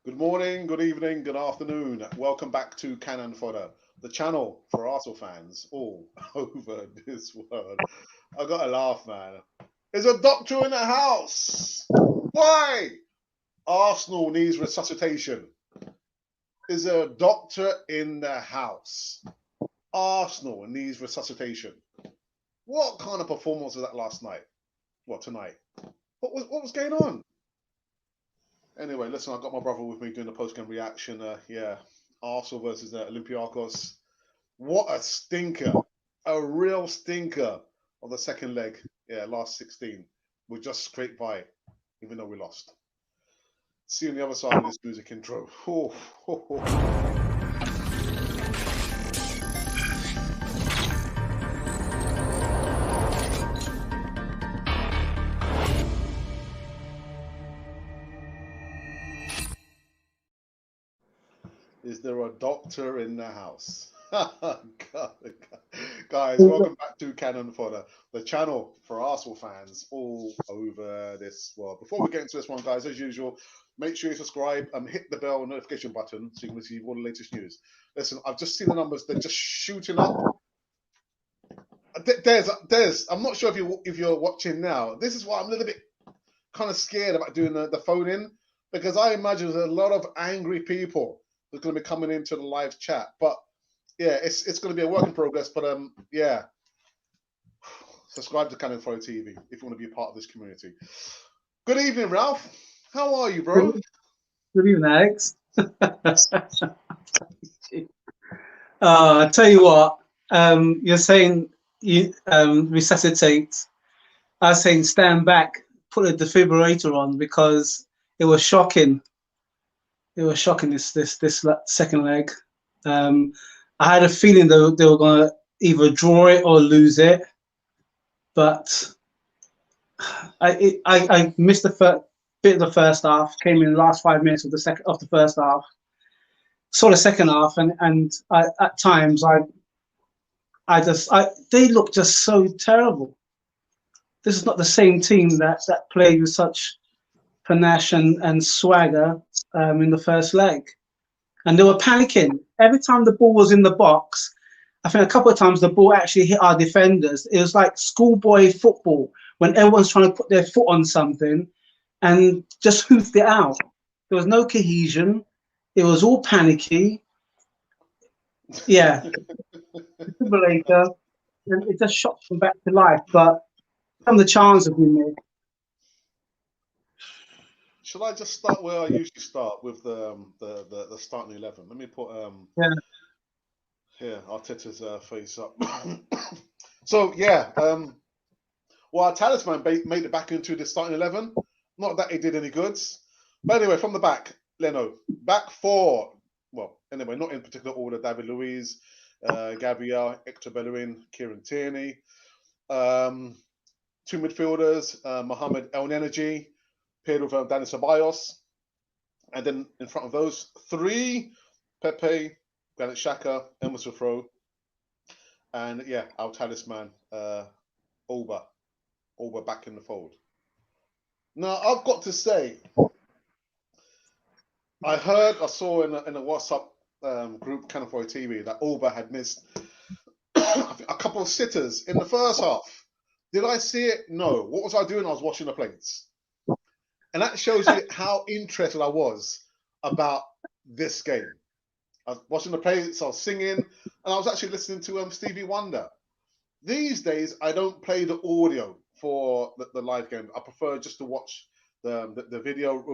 Good morning, good evening, good afternoon. Welcome back to Cannon Fodder, the channel for Arsenal fans all over this world. I got to laugh, man. There's a doctor in the house. Why? Arsenal needs resuscitation. Is a doctor in the house. Arsenal needs resuscitation. What kind of performance was that last night? Well, tonight. What was going on? Anyway, listen, I've got my brother with me doing the post-game reaction. Arsenal versus Olympiacos. What a stinker. A real stinker of the second leg. Yeah, last 16. We just scraped by it, even though we lost. See you on the other side of this music intro. Is there a doctor in the house? Guys, welcome back to Cannon Fodder, the channel for Arsenal fans all over this world. Before we get into this one, guys, as usual, make sure you subscribe and hit the bell notification button so you can receive all the latest news. Listen, I've just seen the numbers; they're just shooting up. Des, I'm not sure if you're watching now. This is why I'm a little bit kind of scared about doing the phone in, because I imagine there's a lot of angry people who's going to be coming into the live chat. But yeah, it's going to be a work in progress. But yeah, subscribe to Cannon Fodder TV if you want to be a part of this community. Good evening, Ralph. How are you, bro? Good evening, Alex. I tell you what, you're saying you resuscitate. I was saying stand back, put a defibrillator on, because it was shocking. It was shocking, this second leg. I had a feeling they were going to either draw it or lose it, but I missed the bit of the first half. Came in the last 5 minutes of the first half. Saw the second half, and at times they look just so terrible. This is not the same team that played with such panache and swagger in the first leg. And they were panicking. Every time the ball was in the box, I think a couple of times the ball actually hit our defenders. It was like schoolboy football when everyone's trying to put their foot on something and just hoofed it out. There was no cohesion. It was all panicky. Yeah. Defibrillator. And it just shocked them back to life. But some of the chances we made. Shall I just start where I usually start with the starting 11? Let me put here Arteta's face up. So yeah, well, our talisman made it back into the starting 11. Not that it did any goods, but anyway, from the back, Leno, back four. Well, anyway, not in particular order. David Luiz, Gabriel, Hector Bellerin, Kieran Tierney. Two midfielders, Mohamed El Nenegi, Pedro Dani Ceballos, and then in front of those three, Pepe, Granit Xhaka, Emerson Rowe, and yeah, our talisman, Olba back in the fold. Now, I've got to say, I saw in a WhatsApp group, Cannon Fodder TV, that Olba had missed a couple of sitters in the first half. Did I see it? No. What was I doing? I was washing the plates. And that shows you how interested I was about this game. I was watching the plates, I was singing, and I was actually listening to Stevie Wonder. These days, I don't play the audio for the live game. I prefer just to watch the video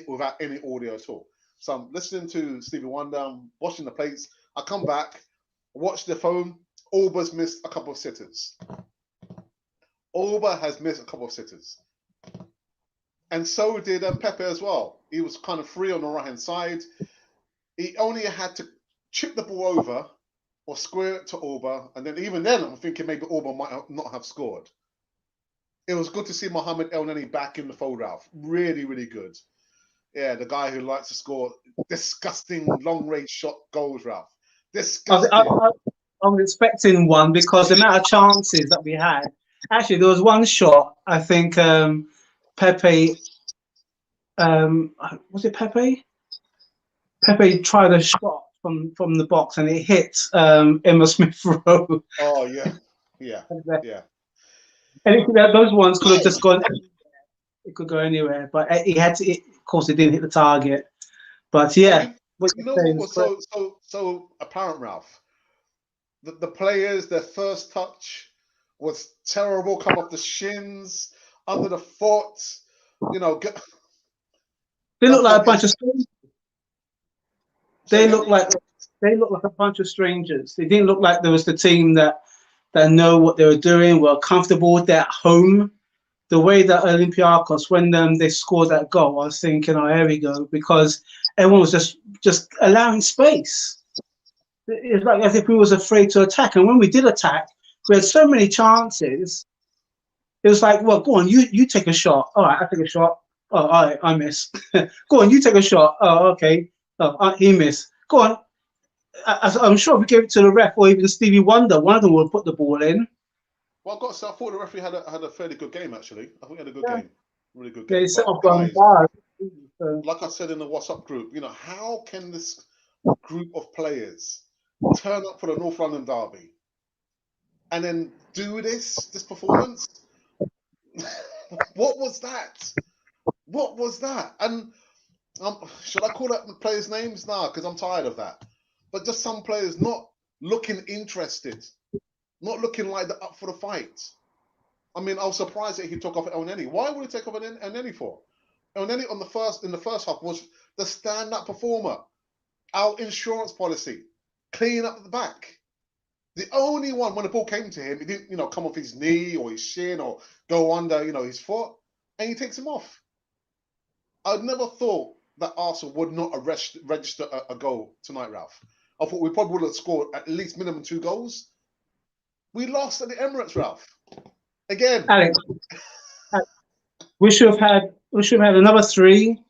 without any audio at all. So I'm listening to Stevie Wonder, I'm washing the plates. I come back, watch the phone. Alba's missed a couple of sitters. Olba has missed a couple of sitters. And so did Pepe as well. He was kind of free on the right-hand side. He only had to chip the ball over or square it to Olba. And then even then, I'm thinking maybe Olba might not have scored. It was good to see Mohamed El Neni back in the fold, Ralph. Really, really good. Yeah, the guy who likes to score disgusting long-range shot goals, Ralph. Disgusting. I was expecting one, because the amount of chances that we had. Actually, there was one shot, I think Pepe, was it Pepe? Pepe tried a shot from the box and it hit Emma Smith Rowe. Oh yeah, yeah, yeah. Anything that those ones could have just gone. It could go anywhere, but he had to. Of course, it didn't hit the target. But But yeah, what you you're know saying what is was correct. so apparent, Ralph? The players, their first touch was terrible. Come off the shins, under the foot. You know, They I look like a thought bunch of. it's. Say They again. look like they look like a bunch of strangers. They didn't look like there was the team that know what they were doing, were comfortable, they're at home. The way that Olympiacos, when they scored that goal, I was thinking, oh, here we go, because everyone was just allowing space. It's like as if we was afraid to attack. And when we did attack, we had so many chances. It was like, well, go on, you take a shot. All right, I take a shot. Oh, all right, I miss. Go on, you take a shot. Oh, okay. Oh, he missed. Go on. I'm sure if we gave it to the ref or even Stevie Wonder, one of them would put the ball in. Well, I've got to say, I thought the referee had a fairly good game actually. I think he had a good Yeah, game, really good they game. set But off on guys, bar. So, like I said in the WhatsApp group, you know, how can this group of players turn up for the North London derby and then do this performance? What was that? What was that? And should I call out the players' names now? Because I'm tired of that. But just some players not looking interested, not looking like they're up for the fight. I mean, I was surprised that he took off Elneny. Why would he take off Elneny for? Elneny in the first half was the stand-up performer. Our insurance policy, clean up the back. The only one when the ball came to him, he didn't, come off his knee or his shin or go under, his foot, and he takes him off. I'd never thought that Arsenal would not register a goal tonight, Ralph. I thought we probably would have scored at least minimum 2 goals. We lost at the Emirates, Ralph. Again. Alex, we should have had another three,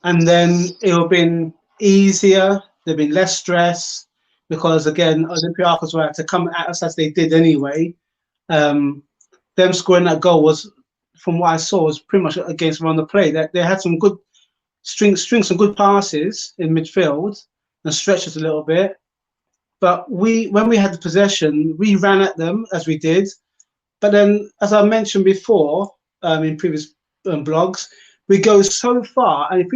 and then it would have been easier. There'd been less stress because again, Olympiacos were to come at us as they did anyway. Um, them scoring that goal was, from what I saw, was pretty much against run the play. That they had some good some good passes in midfield and stretched us a little bit. But when we had the possession, we ran at them as we did. But then, as I mentioned before in previous blogs, we go so far, and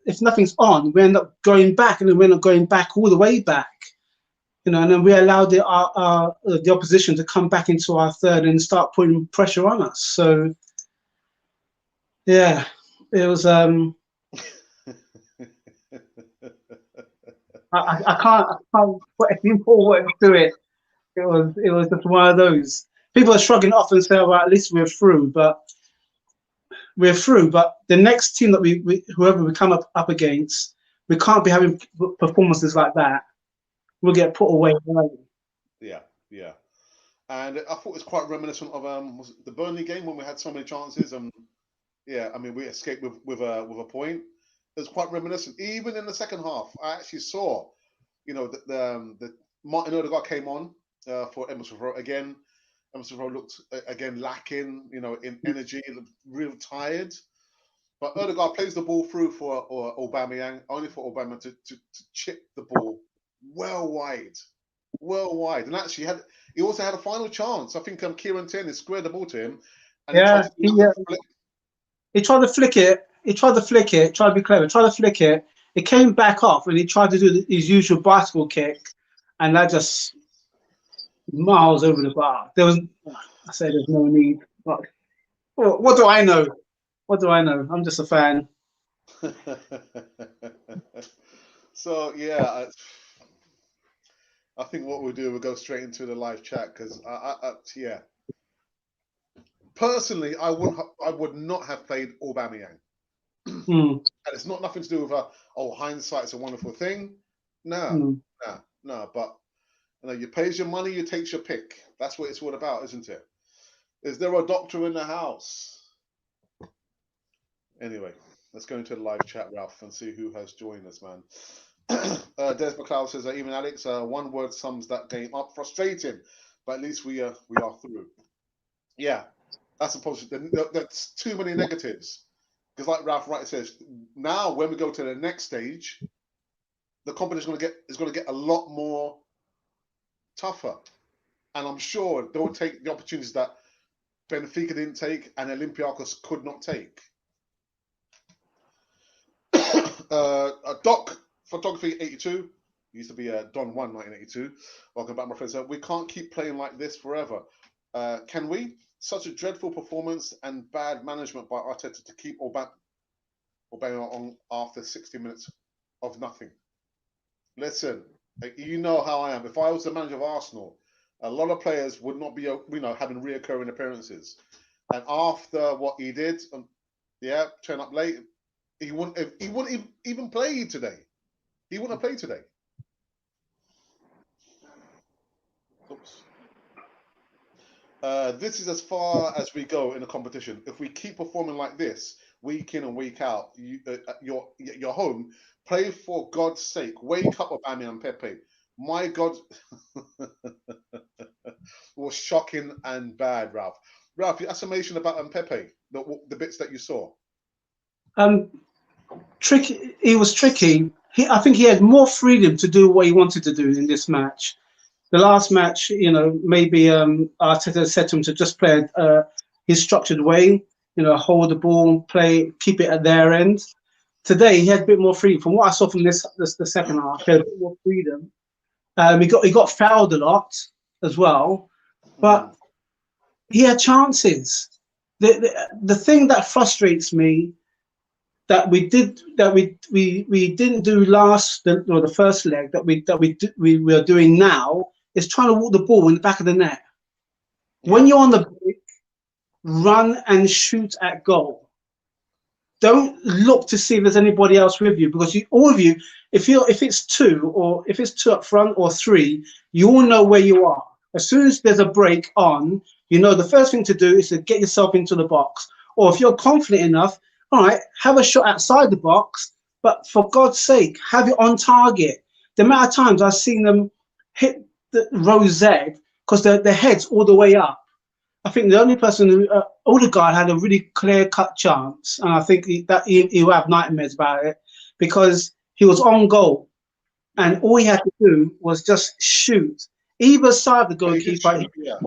if nothing's on, we end up going back, and then we end up going back all the way back. And then we allow the opposition to come back into our third and start putting pressure on us. So, yeah, it was. I can't put any more words to it. It was just one of those. People are shrugging off and saying, "Well, at least we're through," but we're through. But the next team that whoever we come up against, we can't be having performances like that. We'll get put away. Yeah, yeah. And I thought it was quite reminiscent of was it the Burnley game when we had so many chances and yeah, I mean we escaped with a point. It was quite reminiscent. Even in the second half, I actually saw, the Martin Odegaard came on for Emerson Rowe again. Emerson Rowe looked again lacking, in energy, real tired. But Odegaard plays the ball through for Aubameyang, only for Aubameyang to chip the ball well wide, and actually he also had a final chance. I think Kieran Tierney squared the ball to him, and he tried Yeah, to do like a flick. he tried to flick it. He tried to flick it. Tried to be clever. Tried to flick it. It came back off, and he tried to do his usual bicycle kick, and that just miles over the bar. I say, there's no need. But, what do I know? What do I know? I'm just a fan. So yeah, I think what we'll do, we'll go straight into the live chat because yeah, personally, I would not have played Aubameyang. And it's not nothing to do with hindsight's a wonderful thing. No, no. But you pays your money, you takes your pick. That's what it's all about, isn't it? Is there a doctor in the house? Anyway, let's go into the live chat, Ralph, and see who has joined us, man. Des McLeod says, even Alex, one word sums that game up: frustrating. But at least we are through. Yeah, that's a positive. That's too many negatives. Because like Ralph Wright says, now when we go to the next stage, the competition is going to get a lot more tougher, and I'm sure they'll take the opportunities that Benfica didn't take and Olympiacos could not take. Doc Photography 82 used to be Don 1 1982. Welcome back, my friends. We can't keep playing like this forever. Can we? Such a dreadful performance and bad management by Arteta to keep Aubameyang on after 60 minutes of nothing. Listen, you know how I am. If I was the manager of Arsenal, a lot of players would not be, having reoccurring appearances. And after what he did, turn up late, he wouldn't even play today. He wouldn't have played today. Oops. This is as far as we go in the competition. If we keep performing like this, week in and week out, you're home. Play for God's sake. Wake up, Aubameyang and Pepe. My God, was shocking and bad, Ralph. Ralph, your estimation about Pepe, the bits that you saw. Tricky. He was tricky. I think he had more freedom to do what he wanted to do in this match. The last match, maybe Arteta said to him to just play his structured way, hold the ball, play, keep it at their end. Today, he had a bit more freedom. From what I saw from the second half, he had a bit more freedom. He got fouled a lot as well, but he had chances. The thing that frustrates me that we didn't do the first leg we were doing now is trying to walk the ball in the back of the net. When you're on the break, run and shoot at goal. Don't look to see if there's anybody else with you, because all of you, if it's two up front or three, you all know where you are. As soon as there's a break on, the first thing to do is to get yourself into the box. Or if you're confident enough, all right, have a shot outside the box, but for God's sake, have it on target. The amount of times I've seen them hit the row Z because their head's all the way up. I think the only person who, Odegaard had a really clear-cut chance, and I think he'll have nightmares about it because he was on goal, and all he had to do was just shoot either side of the goalkeeper.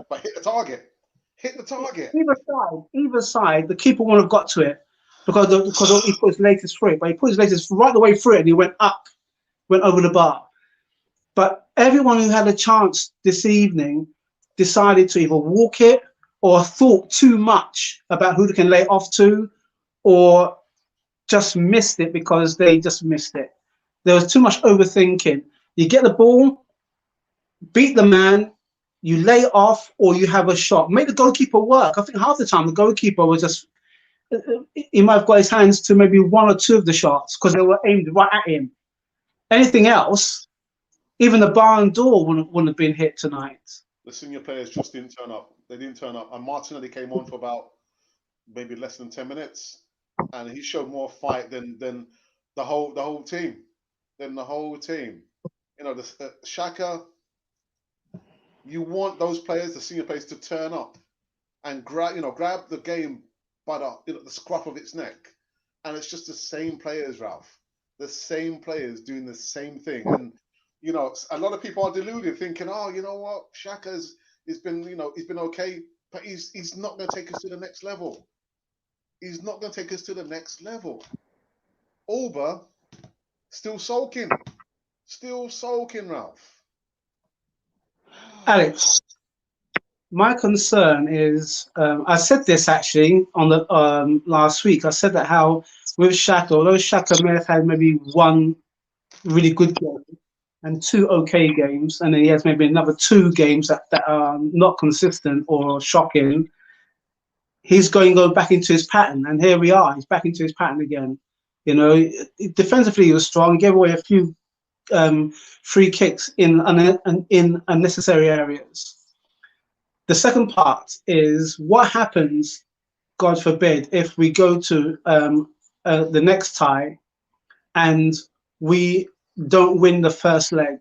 But hit the target. Hit the target. Either side, the keeper wouldn't have got to it because he put his latest through it. But he put his latest right the way through it, and he went over the bar. But everyone who had a chance this evening decided to either walk it or thought too much about who they can lay it off to, or just missed it because they just missed it. There was too much overthinking. You get the ball, beat the man, you lay it off, or you have a shot. Make the goalkeeper work. I think half the time the goalkeeper was just, he might have got his hands to maybe one or two of the shots because they were aimed right at him. Anything else, even the barn door wouldn't have been hit tonight. The senior players just didn't turn up. They didn't turn up. And Martinelli came on for about maybe less than 10 minutes, and he showed more fight than the whole team. Xhaka. You want those players, the senior players, to turn up and grab the game by the scruff of its neck. And it's just the same players, Ralph. The same players doing the same thing. And a lot of people are deluded, thinking, oh, you know what, Xhaka's he's been okay, but he's not going to take us to the next level. He's not going to take us to the next level. Auba, still sulking, Ralph. Alex, my concern is, I said this actually on the last week. I said that how with Xhaka, although Xhaka may have had maybe one really good game and two okay games, and then he has maybe another two games that are not consistent or shocking, he's going to go back into his pattern. And here we are. He's back into his pattern again. Defensively he was strong. He gave away a few free kicks in unnecessary areas. The second part is what happens, God forbid, if we go to the next tie and we don't win the first leg.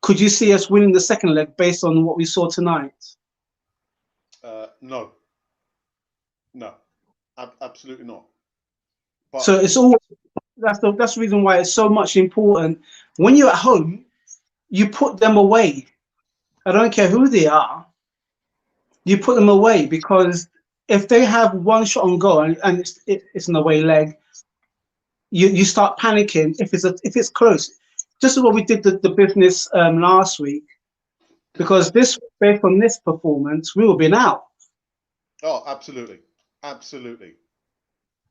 Could you see us winning the second leg based on what we saw tonight? No, absolutely not. But so it's all that's the reason why it's so much important. When you're at home, you put them away. I don't care who they are. You put them away because if they have one shot on goal and it's an away leg, you start panicking if it's close. Just as what we did the business last week, because this based on this performance, we would have been out. Oh, absolutely, absolutely,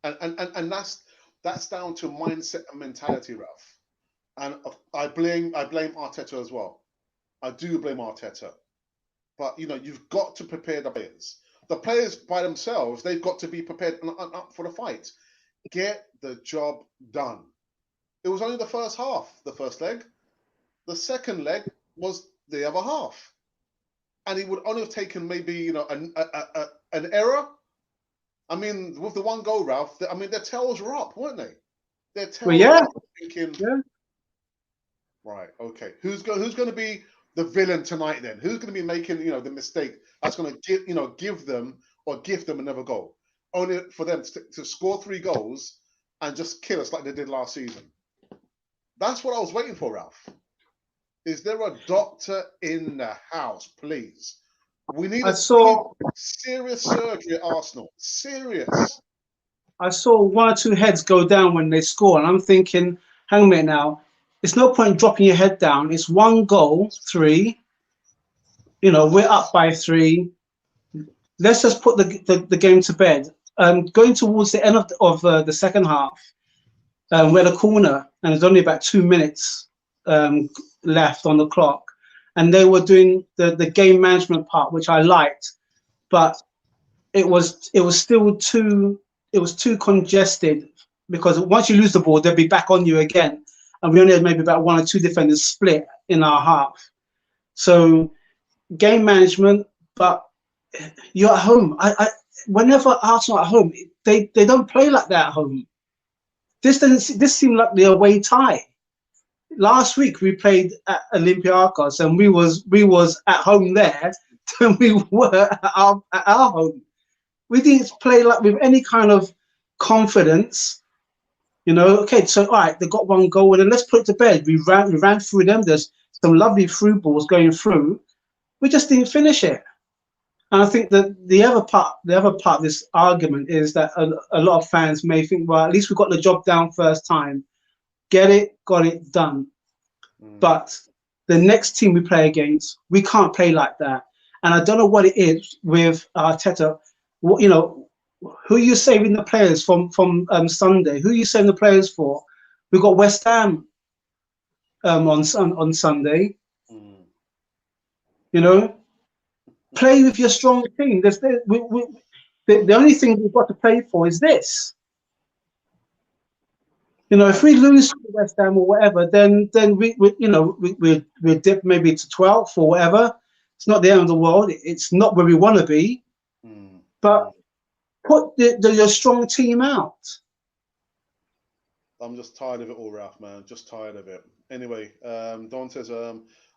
and that's down to mindset and mentality, Ralph. And I blame Arteta as well. I do blame Arteta, but you've got to prepare the players. The players by themselves, they've got to be prepared and up for the fight. Get the job done. It was only the first half, the first leg. The second leg was the other half, and it would only have taken maybe an error. I mean, with the one goal, Ralph. I mean, their tails were up, weren't they? Their Well, tails were yeah, up. Thinking, yeah. right, okay, who's going to be the villain tonight? Then who's going to be making the mistake that's going to give them or gift them another goal, only for them to score 3 goals and just kill us like they did last season. That's what I was waiting for, Ralph. Is there a doctor in the house, please? We need serious surgery at Arsenal. Serious. I saw 1 or 2 heads go down when they score, and I'm thinking, hang on a minute now. It's no point dropping your head down. It's 1 goal, 3. We're up by 3. Let's just put the game to bed. Going towards the end of the second half, we're at a corner, and there's only about 2 minutes left on the clock, and they were doing the game management part, which I liked, but it was still too congested, because once you lose the ball, they'll be back on you again, and we only had maybe about 1 or 2 defenders split in our half. So game management, but you're at home. Whenever Arsenal are at home, they don't play like that at home. This seemed like the away tie. Last week we played at Olympiacos, and we was at home there than we were at our home. We didn't play like with any kind of confidence. Okay, so all right, they got 1 goal, and then let's put it to bed. We ran through them. There's some lovely through balls going through. We just didn't finish it. And I think that the other part of this argument is that a lot of fans may think, well, at least we got the job down first time. Got it done. But the next team we play against, we can't play like that. And I don't know what it is with Arteta. Who are you saving the players from Sunday? Who are you saving the players for? We've got West Ham on Sunday. Play with your strong team. The only thing we've got to play for is this. If we lose to West Ham or whatever, then we'll dip maybe to 12th or whatever. It's not the end of the world. It's not where we want to be. But put your strong team out. I'm just tired of it all, Ralph, man. Just tired of it. Anyway, Don says,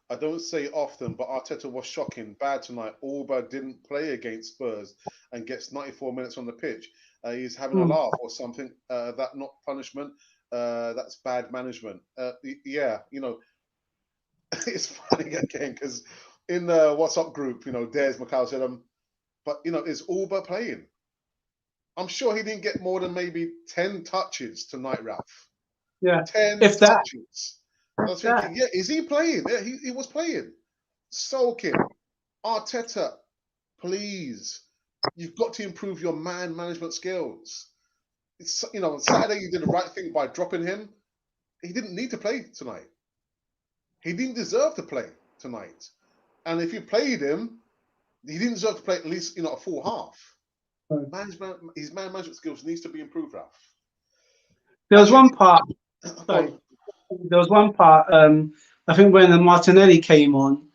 I don't say often, but Arteta was shocking. Bad tonight. Alba didn't play against Spurs and gets 94 minutes on the pitch. He's having a laugh or something. That not punishment. That's bad management. Yeah, it's funny again because in the WhatsApp group, Des McCall said, but is Alba playing? I'm sure he didn't get more than maybe 10 touches tonight, Ralph. Yeah, 10 if touches. I was thinking, yeah, is he playing? Yeah, he was playing. Soaking. Arteta, please. You've got to improve your man management skills. On Saturday you did the right thing by dropping him. He didn't need to play tonight. He didn't deserve to play tonight. And if you played him, he didn't deserve to play at least a full half. His man management skills needs to be improved, Ralph. There was one part. There was one part. I think when Martinelli came on,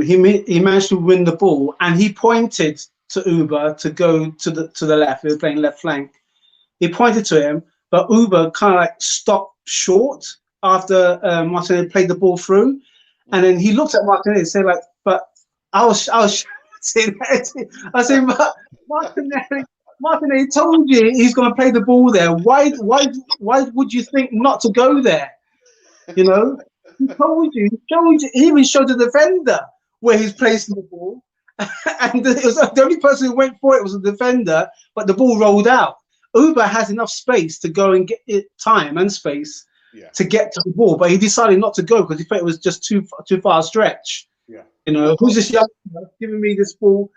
he managed to win the ball, and he pointed to Uber to go to the left. He was playing left flank. He pointed to him, but Uber kind of like stopped short after Martinelli played the ball through, and then he looked at Martinelli and said, "But I was saying, but Martinelli, Martin, he told you he's going to play the ball there. Why would you think not to go there? You know, he told you. He showed you. He even showed the defender where he's placing the ball, and it was the only person who went for it was the defender. But the ball rolled out. Uber has enough space to go and get it time and space to get to the ball, but he decided not to go because he thought it was just too far a stretch. Yeah. You know, who's this young giving me this ball?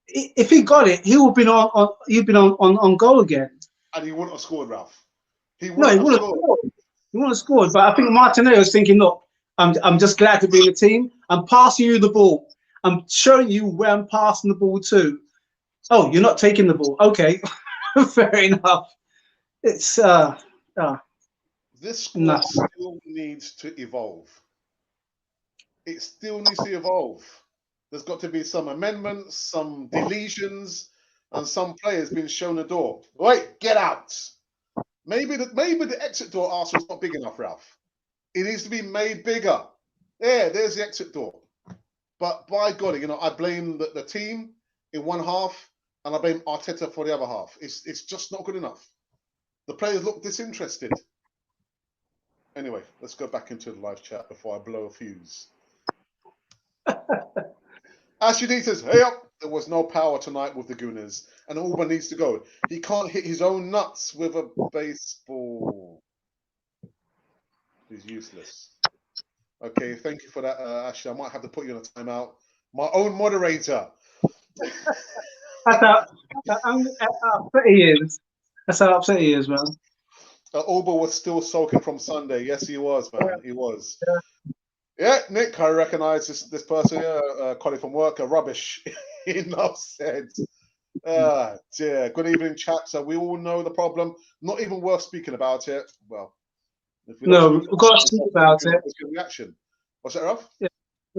If he got it, he would have been on goal again. And he wouldn't have scored, Ralph. He wouldn't have scored. He wouldn't have scored. But I think Martinelli was thinking, look, I'm just glad to be in the team. I'm passing you the ball. I'm showing you where I'm passing the ball to. Oh, you're not taking the ball. Okay, fair enough. It's this squad still needs to evolve. It still needs to evolve. There's got to be some amendments, some deletions, and some players being shown the door. Wait, get out. Maybe the exit door Arsenal's not big enough, Ralph. It needs to be made bigger. There's the exit door. But by God, you know, I blame the team in one half, and I blame Arteta for the other half. It's just not good enough. The players look disinterested. Anyway, let's go back into the live chat before I blow a fuse. Ashudie says, hey up, there was no power tonight with the Gooners, and Auburn needs to go. He can't hit his own nuts with a baseball. He's useless. Okay, thank you for that, Ashley. I might have to put you on a timeout. My own moderator. That's how upset he is. That's how upset he is, man. Auburn was still soaking from Sunday. Yes, he was, man. He was. Yeah, Nick, I recognise this person here, calling from work, rubbish. Enough said. Dear. Good evening, chat. So we all know the problem. Not even worth speaking about it. Well, we've got to speak about it. Reaction. What's that, Ralph? Yeah,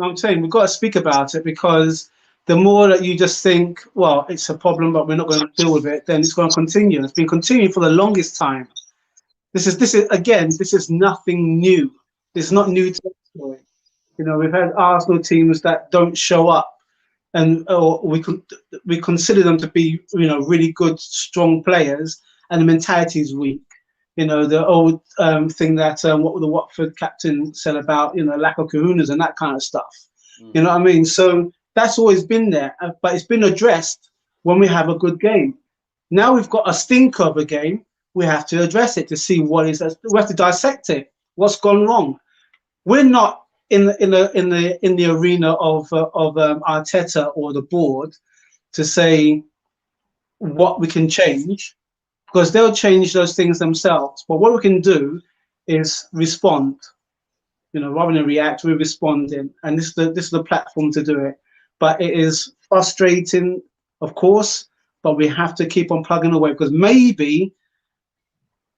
I'm saying we've got to speak about it because the more that you just think, well, it's a problem, but we're not going to deal with it, then it's going to continue. It's been continuing for the longest time. This is nothing new. It's not new territory. You know, we've had Arsenal teams that don't show up, and we consider them to be, you know, really good, strong players, and the mentality is weak. You know, the old thing that what the Watford captain said about, you know, lack of kahunas and that kind of stuff. You know what I mean? So that's always been there, but it's been addressed when we have a good game. Now we've got a stinker of a game. We have to address it to see what is. We have to dissect it. What's gone wrong? We're not in the arena of Arteta or the board to say what we can change, because they'll change those things themselves. But what we can do is respond. You know, rather than react, we're responding, and this is the platform to do it. But it is frustrating, of course. But we have to keep on plugging away, because maybe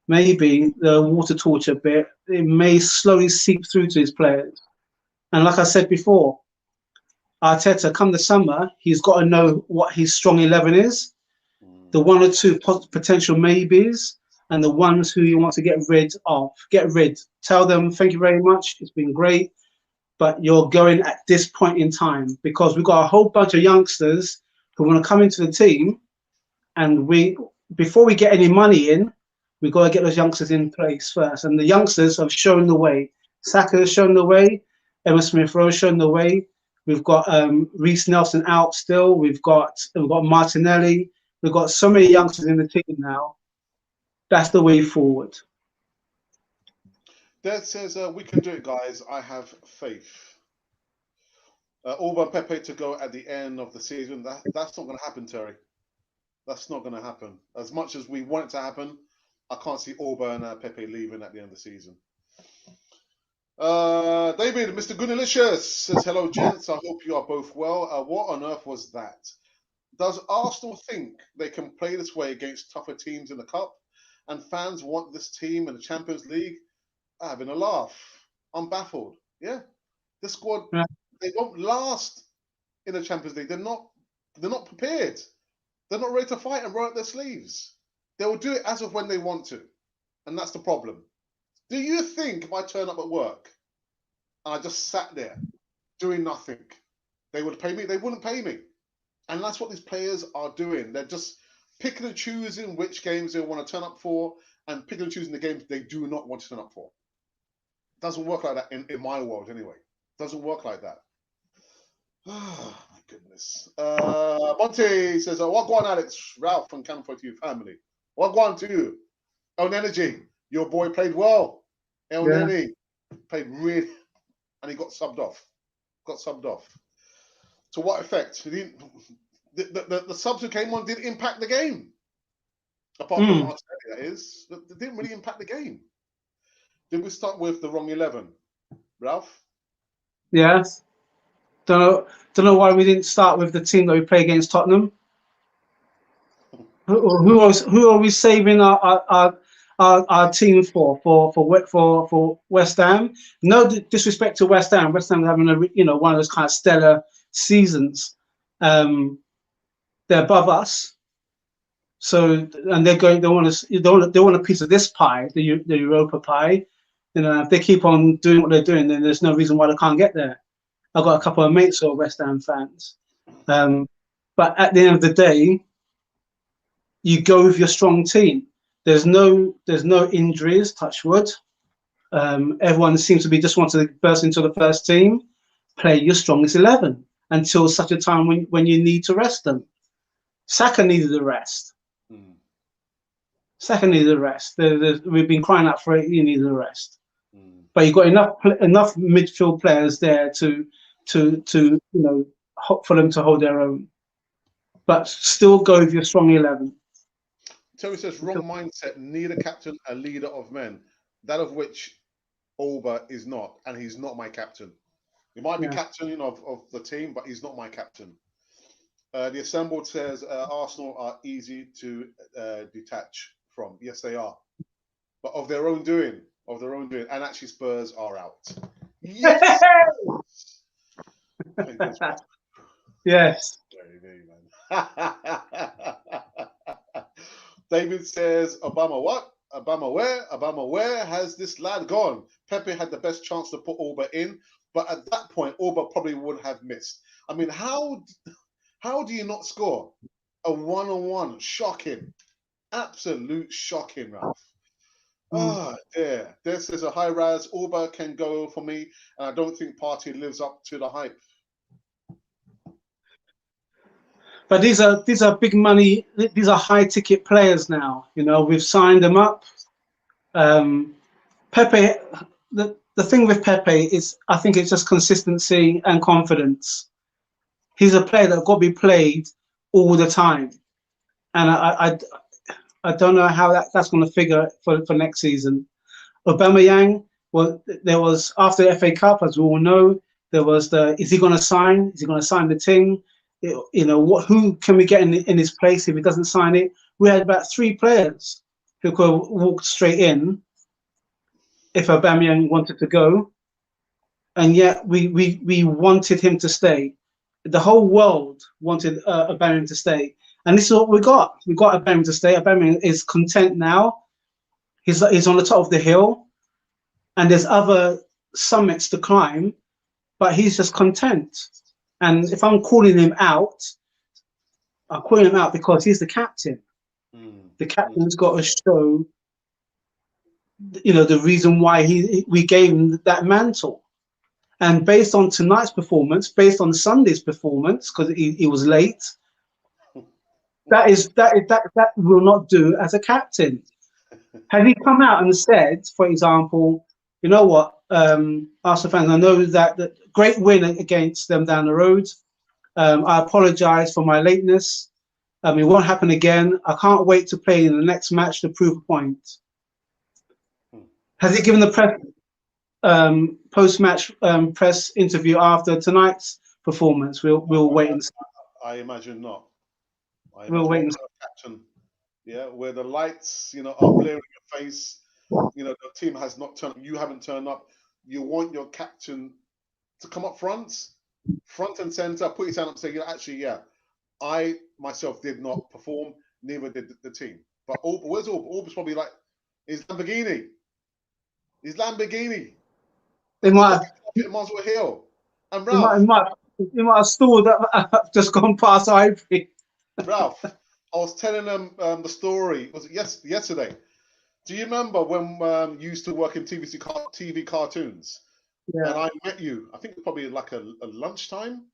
the water torture bit, it may slowly seep through to his players. And like I said before, Arteta, come the summer, he's got to know what his strong 11 is, the one or two potential maybes, and the ones who he wants to get rid of. Get rid. Tell them, thank you very much, it's been great, but you're going at this point in time, because we've got a whole bunch of youngsters who want to come into the team, and before we get any money in, we've got to get those youngsters in place first. And the youngsters have shown the way. Saka has shown the way. Emma Smith-Rowe has shown the way. We've got Reece Nelson out still. We've got Martinelli. We've got so many youngsters in the team now. That's the way forward. Dad says, we can do it, guys. I have faith. Auburn Pepe to go at the end of the season. That's not going to happen, Terry. That's not going to happen. As much as we want it to happen, I can't see Auburn Pepe leaving at the end of the season. David, Mr. Goonalicious says, hello, gents. I hope you are both well. What on earth was that? Does Arsenal think they can play this way against tougher teams in the Cup? And fans want this team in the Champions League? Having a laugh. I'm baffled. Yeah. This squad, they won't last in the Champions League. They're not prepared. They're not ready to fight and roll up their sleeves. They will do it as of when they want to. And that's the problem. Do you think if I turn up at work and I just sat there doing nothing, they would pay me? They wouldn't pay me. And that's what these players are doing. They're just picking and choosing which games they want to turn up for, and picking and choosing the games they do not want to turn up for. It doesn't work like that in my world, anyway. It doesn't work like that. Oh, my goodness. Monty says, what go on, Alex? Ralph from Campo to you family. What go on to you? El Energy, your boy played well. El Neni played really, and he got subbed off. To what effect? The subs who came on didn't impact the game. Apart from Martinelli, that is. They didn't really impact the game. Did we start with the wrong 11? Ralph? Yes. Don't know why we didn't start with the team that we play against Tottenham. Who are we saving our team for West Ham? No disrespect to West Ham. West Ham having one of those kind of stellar seasons. They're above us. So, and they want a piece of this pie, the Europa pie. If they keep on doing what they're doing, then there's no reason why they can't get there. I've got a couple of mates who are West Ham fans, but at the end of the day, you go with your strong team. There's no injuries. Touch wood. Everyone seems to be just wanting to burst into the first team. Play your strongest 11 until such a time when you need to rest them. Saka needed a rest. Saka needed a rest. We've been crying out for it. He needed a rest. But you've got enough midfield players there to for them to hold their own. But still go with your strong 11. Terry says, wrong mindset. Need a captain, a leader of men. That of which Olba is not, and he's not my captain. He might be captain of the team, but he's not my captain. The Assembled says Arsenal are easy to detach from. Yes, they are. But of their own doing. And actually Spurs are out. Yes! Yes. David says, Obama what? Obama where? Obama where has this lad gone? Pepe had the best chance to put Auba in, but at that point, Auba probably would have missed. I mean, how do you not score a one-on-one? Shocking. Absolute shocking, Ralph. Oh, dear. This is a high rise. Auba can go for me, and I don't think Partey lives up to the hype. But these are big money. These are high ticket players now. We've signed them up. Pepe. The thing with Pepe is, I think it's just consistency and confidence. He's a player that's got to be played all the time, and I don't know how that's going to figure for next season. Aubameyang. Well, there was after the FA Cup, as we all know, there was is he going to sign? Is he going to sign the team? Who can we get in his place if he doesn't sign it? We had about 3 players who could have walked straight in if Aubameyang wanted to go, and yet we wanted him to stay. The whole world wanted Aubameyang to stay, and this is what we got. We got Aubameyang to stay. Aubameyang is content now. He's on the top of the hill, and there's other summits to climb, but he's just content. And if I'm calling him out, I'm calling him out because he's the captain. The captain's got to show, the reason why we gave him that mantle. And based on tonight's performance, based on Sunday's performance, because he was late, that will not do as a captain. Had he come out and said, for example, you know what, Arsenal fans, I know that the great win against them down the road. I apologise for my lateness. It won't happen again. I can't wait to play in the next match to prove a point. Has he given the post-match press interview after tonight's performance? We'll wait and see. I imagine not. We'll wait and see. Captain, where the lights, are blaring in your face. The team has not turned up. You haven't turned up. You want your captain to come up front and center, put his hand up and say, actually, I myself did not perform, neither did the team. But where's Orb? Orb's probably like his Lamborghini. They might as well Hill. And Ralph. He might have stalled that just gone past Ivory. Ralph, I was telling them the story. Was it yesterday? Do you remember when you used to work in TV cartoons? And Yeah. I met you. I think probably like a lunchtime.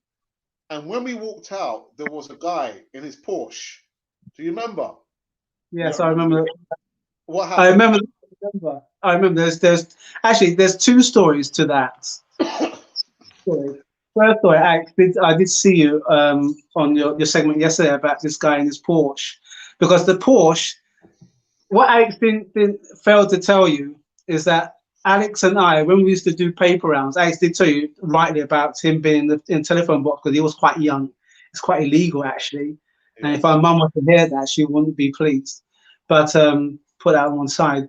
And when we walked out, there was a guy in his Porsche. Do you remember? You Yes, don't I remember? remember. What I happened? remember. I remember. There's two stories to that. Story. First story, I did see you on your segment yesterday about this guy in his Porsche, because the Porsche. What Alex didn't fail to tell you is that Alex and I, when we used to do paper rounds, Alex did tell you rightly about him being in the telephone box because he was quite young. It's quite illegal actually, and if Yes. our mum was to hear that, she wouldn't be pleased. But put that on one side.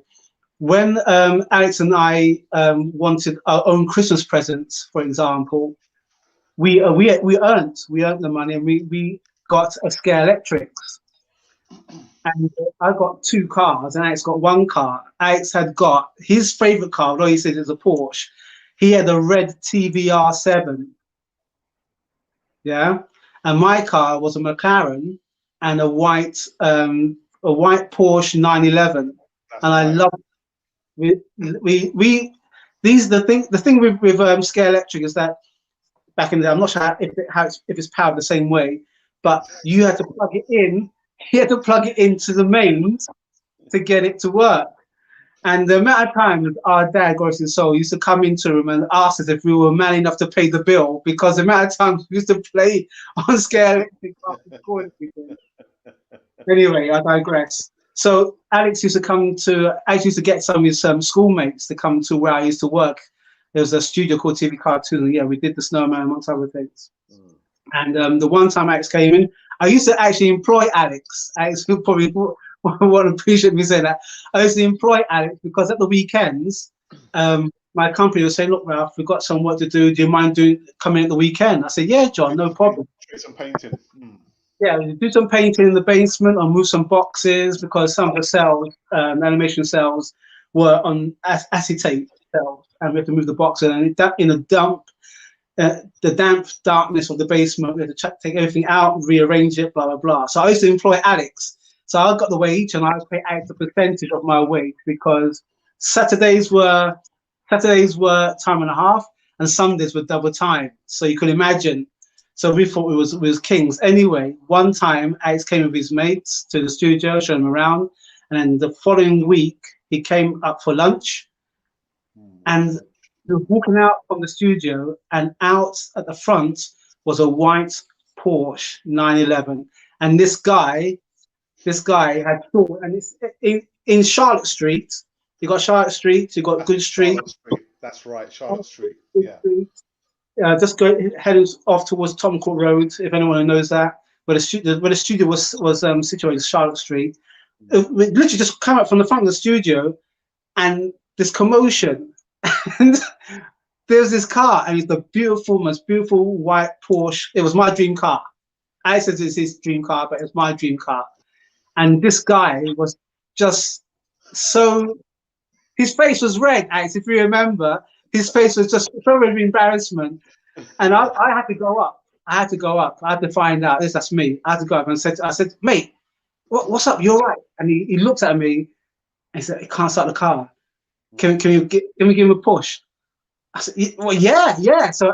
When Alex and I wanted our own Christmas presents, for example, we earned the money, and we got a Scare Electrics, and I got two cars, and Alex got one car. Alex had got his favorite car, although he said it was a Porsche. He had a red TVR7, yeah, and my car was a McLaren and a white Porsche 911, That's and I right. love we these the thing with Scale Electric is that back in the day, I'm not sure if it's powered the same way, but you had to plug it in. You had to plug it into the mains to get it to work. And the amount of times our dad, God rest his soul, used to come into him and ask us if we were man enough to pay the bill, because the amount of times we used to play on Scale Electric after school and everything. Anyway, I digress. So Alex used to get some of his schoolmates to come to where I used to work. There was a studio called TV Cartoon, and yeah, we did the Snowman amongst other things. Mm. And the one time Alex came in, I used to actually employ Alex. Alex will probably won't appreciate me saying that. I used to employ Alex because at the weekends, my company would say, "Look, Ralph, we've got some work to do. Do you mind coming at the weekend?" I said, "Yeah, John, no problem." Some painting. Mm. Yeah, we do some painting in the basement or move some boxes, because some of the cells, animation cells, were on acetate cells, and we have to move the boxes. And in a the damp darkness of the basement, we had to take everything out, rearrange it, blah blah blah. So I used to employ Alex. So I got the wage, and I would pay Alex a percentage of my wage, because Saturdays were time and a half, and Sundays were double time. So you can imagine. So we thought we was kings. Anyway, one time Alex came with his mates to the studio, showed him around, and then the following week he came up for lunch, and he was walking out from the studio, and out at the front was a white Porsche 911, and this guy had thought, and it's in Charlotte Street. You got Charlotte Street, you got Good Street. Charlotte Street. That's right, Charlotte Street. Yeah. Just heading off towards Tom Court Road, if anyone knows that, where the studio was situated, Charlotte Street. We literally just come up from the front of the studio, and this commotion, and there's this car, and it's the most beautiful white Porsche. It was my dream car. I said it's his dream car, but it's my dream car. And this guy was just so. His face was red, Alex, if you remember. His face was just full of embarrassment. And I had to go up. I had to find out. That's me. I had to go up and I said, mate, what's up? You're right. And he looked at me and he said, he can't start the car. Can we give him a push? I said, well, yeah. So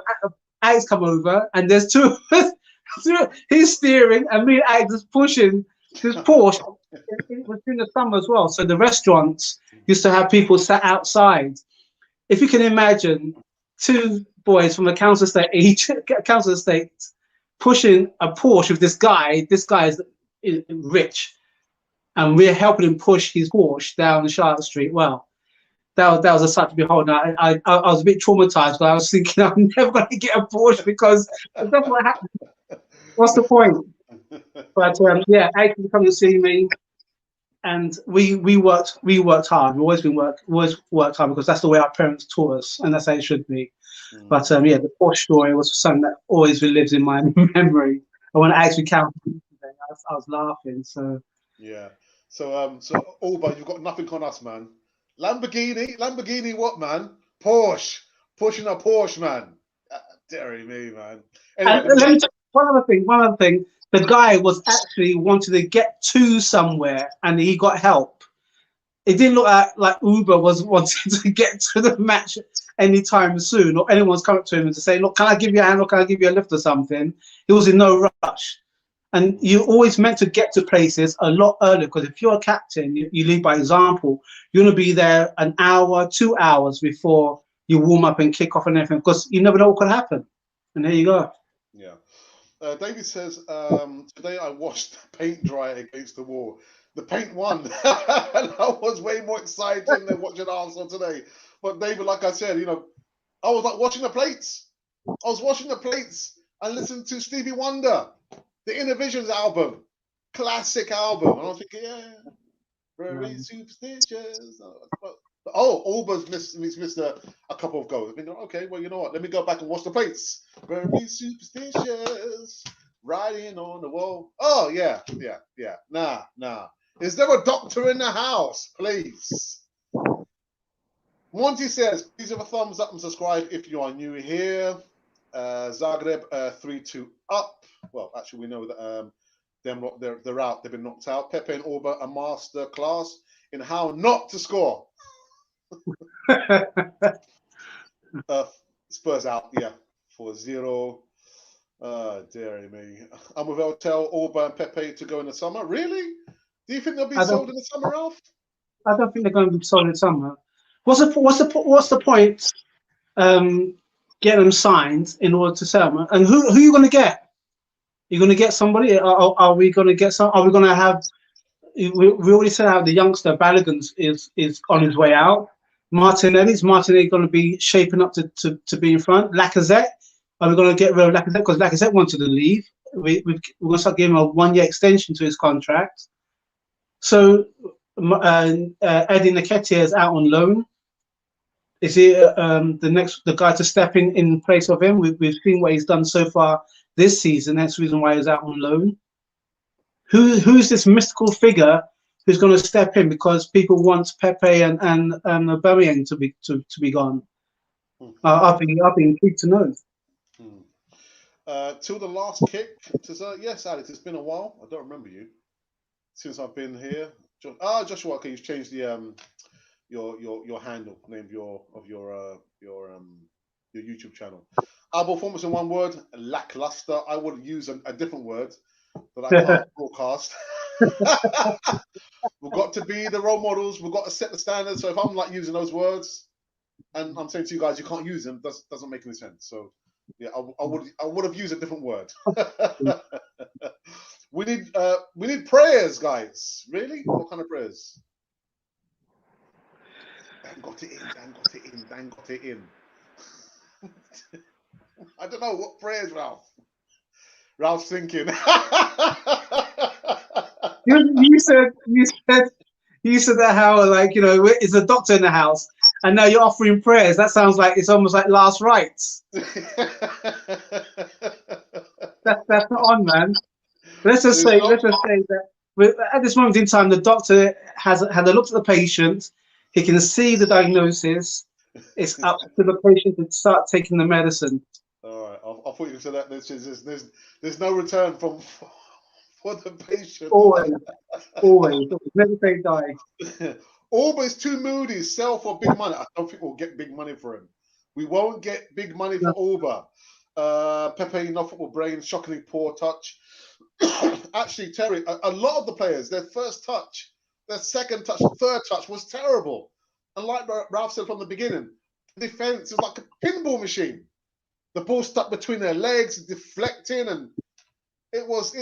Alex come over, and there's two. He's steering, and me and Alex is pushing this Porsche. It was during the summer as well. So the restaurants used to have people sat outside. If you can imagine, two boys from a council estate pushing a Porsche with this guy. This guy is rich, and we're helping him push his Porsche down Charlotte Street. Well, that was a sight to behold. Now, I was a bit traumatized, but I was thinking I'm never going to get a Porsche, because that's what happened. What's the point? But yeah, Alex would come to see me, and we worked hard. Always worked hard, because that's the way our parents taught us, and that's how it should be. But yeah, the Porsche story was something that always lives in my memory. And when I actually counted, I was laughing. So yeah. So Alba, you've got nothing on us, man. Lamborghini, what, man? Porsche, pushing a Porsche, man. Dairy me, man. Anyway, let me tell you one other thing. the guy was actually wanting to get to somewhere, and he got help. It didn't look like Uber was wanting to get to the match anytime soon, or anyone's coming to him to say, "Look, can I give you a hand, or can I give you a lift or something?" He was in no rush. And you're always meant to get to places a lot earlier, because if you're a captain, you lead by example. You're going to be there an hour, 2 hours before you warm up and kick off and everything, because you never know what could happen. And there you go. Yeah. David says, today I watched paint dry against the wall. The paint won. And I was way more excited than watching Arsenal today. But David, like I said, I was like watching the plates. I was watching the plates and listening to Stevie Wonder, the Inner Visions album, classic album. And I was thinking, yeah, very superstitious. Oh, Auber's missed a couple of goals. I mean, okay, well, you know what? Let me go back and watch the plates. Very superstitious, writing on the wall. Oh, yeah. Nah. Is there a doctor in the house, please? Monty says, please have a thumbs up and subscribe if you are new here. Zagreb 3-2 up. Well, actually, we know that they're out. They've been knocked out. Pepe and Auber, a master class in how not to score. Spurs out, yeah, 4-0. Dear me. And with tell Auber and Pepe to go in the summer. Really? Do you think they'll be sold in the summer, Ralph? I don't think they're going to be sold in summer. What's the point? Get them signed in order to sell them. And who are you going to get? You're going to get somebody? Are we going to get some? Are we going to have? We already said how the youngster Balogun is on his way out. Martinelli's going to be shaping up to be in front. Lacazette, are we going to get rid of Lacazette because Lacazette wanted to leave? We're going to start giving him a 1-year extension to his contract. So Eddie Nketiah is out on loan. Is he the guy to step in place of him? We've seen what he's done so far this season. That's the reason why he's out on loan. Who's this mystical figure who's going to step in because people want Pepe and Aubameyang to be gone? I've been intrigued to know. Till the last kick. Yes, Alex, it's been a while. I don't remember you since I've been here. Joshua, okay, you've changed the your handle name of your YouTube channel. Our performance in one word: lackluster. I would use a different word that I can't broadcast. We've got to be the role models. We've got to set the standards. So if I'm like using those words, and I'm saying to you guys, you can't use them, doesn't make any sense. So yeah, I would have used a different word. We need prayers, guys. Really? What kind of prayers? Dan got it in. I don't know what prayers, Ralph. Ralph's thinking. you said that how is a doctor in the house, and now you're offering prayers. That sounds like it's almost like last rites. That's not on, man. Let's just say that at this moment in time, the doctor had a look at the patient. He can see the diagnosis. It's up to the patient to start taking the medicine. All right, I'll put you to that. There's no return for the patient. Always. Never say die. Auber is too moody. Sell for big money. I don't think we'll get big money for him. We won't get big money for Auber. Pepe, no football brain, shockingly poor touch. Actually, Terry, a lot of the players, their first touch, their second touch, third touch was terrible. And like Ralph said from the beginning, the defense is like a pinball machine. The ball stuck between their legs, deflecting, and it was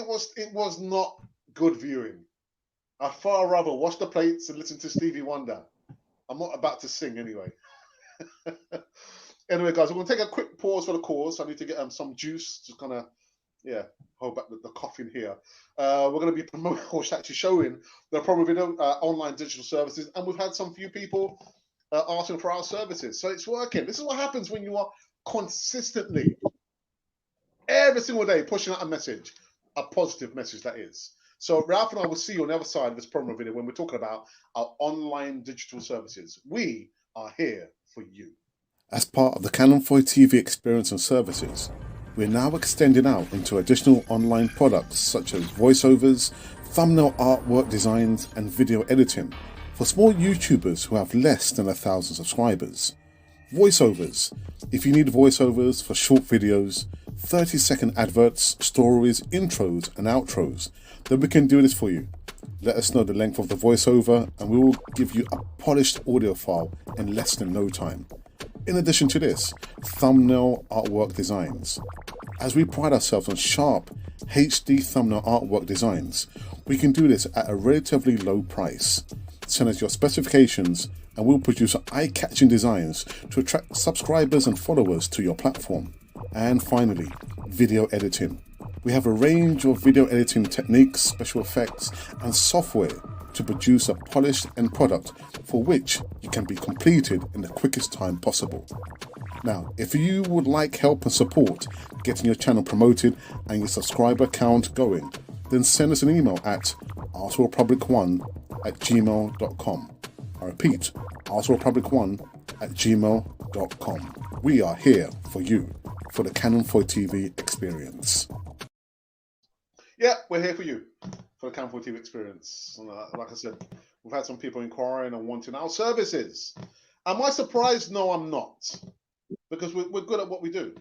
not good viewing. I'd far rather watch the plates and listen to Stevie Wonder. I'm not about to sing anyway. Anyway, guys, we're going to take a quick pause for the cause. I need to get some juice, just kind of, hold back the coughing here. We're going to be promoting, or actually showing the Promo Video online digital services, and we've had some few people asking for our services. So it's working. This is what happens when you are consistently, every single day, pushing out a message, a positive message that is. So Ralph and I will see you on the other side of this promo video when we're talking about our online digital services. We are here for you. As part of the Canonfoy TV experience and services, We're now extending out into additional online products such as voiceovers, thumbnail artwork designs, and video editing for small YouTubers who have less than 1,000 subscribers. Voiceovers. If you need voiceovers for short videos, 30-second adverts, stories, intros, and outros, then we can do this for you. Let us know the length of the voiceover and we will give you a polished audio file in less than no time. In addition to this, thumbnail artwork designs. As we pride ourselves on sharp HD thumbnail artwork designs, we can do this at a relatively low price. Send us your specifications and we'll produce eye-catching designs to attract subscribers and followers to your platform. And finally, video editing. We have a range of video editing techniques, special effects, and software to produce a polished end product for which you can be completed in the quickest time possible. Now, if you would like help and support getting your channel promoted and your subscriber count going, then send us an email at artworldpublic1@gmail.com. I repeat, artworldpublic1@gmail.com. We are here for you, for the Canon 4 TV experience. Yeah, we're here for you for the Canon 4 TV experience. Like I said, we've had some people inquiring and wanting our services. Am I surprised? No, I'm not. Because we're good at what we do.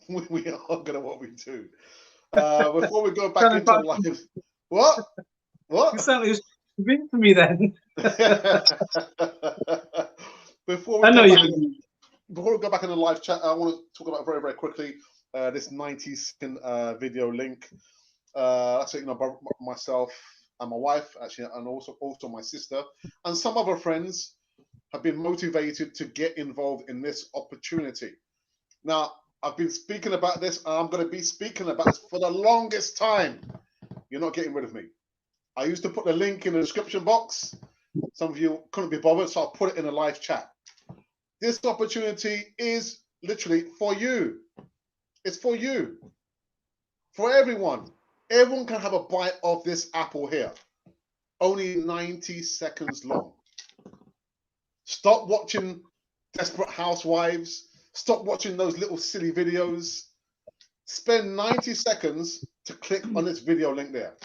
We are good at what we do. Before we go back into live, what? You certainly speak for me then. Before we go back in the live chat, I want to talk about very, very quickly this 90-second video link. That's it, myself and my wife, actually, and also my sister, and some other friends have been motivated to get involved in this opportunity. Now, I've been speaking about this, and I'm going to be speaking about this for the longest time. You're not getting rid of me. I used to put the link in the description box. Some of you couldn't be bothered, so I'll put it in the live chat. This opportunity is literally for you. It's for you. For everyone. Everyone can have a bite of this apple here. Only 90 seconds long. Stop watching Desperate Housewives. Stop watching those little silly videos. Spend 90 seconds to click on this video link there.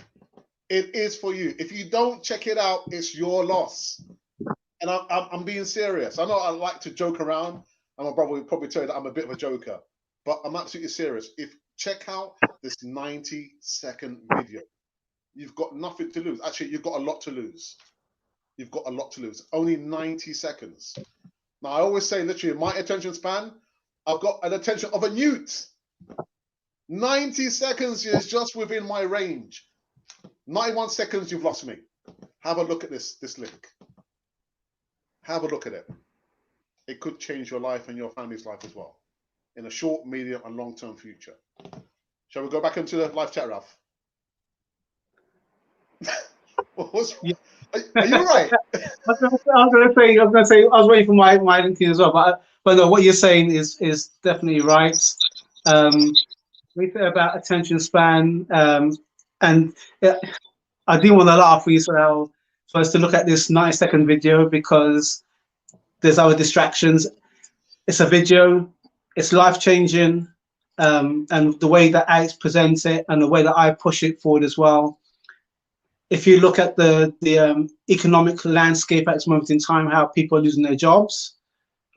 It is for you. If you don't check it out, it's your loss. And I'm being serious. I know I like to joke around, and my brother will probably tell you that I'm a bit of a joker, but I'm absolutely serious. Check out this 90-second video. You've got nothing to lose. Actually, you've got a lot to lose. You've got a lot to lose. Only 90 seconds. Now, I always say, literally, my attention span, I've got an attention of a newt. 90 seconds is just within my range. 91 seconds, you've lost me. Have a look at this link. Have a look at it. It could change your life and your family's life as well, in a short, medium, and long-term future. Shall we go back into the live chat, Ralph? Are you right? I was waiting for my link as well, but no, what you're saying is definitely right. We think about attention span, and I do want to laugh with you for us to look at this 90-second video because there's other distractions. It's a video, it's life-changing, and the way that Alex presents it and the way that I push it forward as well. If you look at the economic landscape at this moment in time, how people are losing their jobs,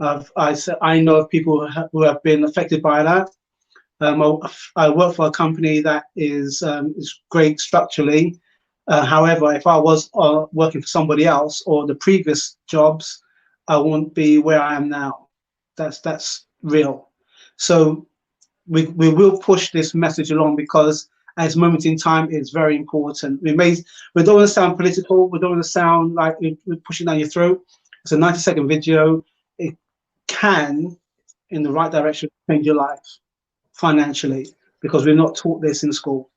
I know of people who have been affected by that. I work for a company that is great structurally. However, if I was working for somebody else or the previous jobs, I wouldn't be where I am now. That's real. So we will push this message along because at this moment in time, it's very important. We don't want to sound political. We don't want to sound like we're pushing down your throat. It's a 90-second video. It can, in the right direction, change your life financially because we're not taught this in school.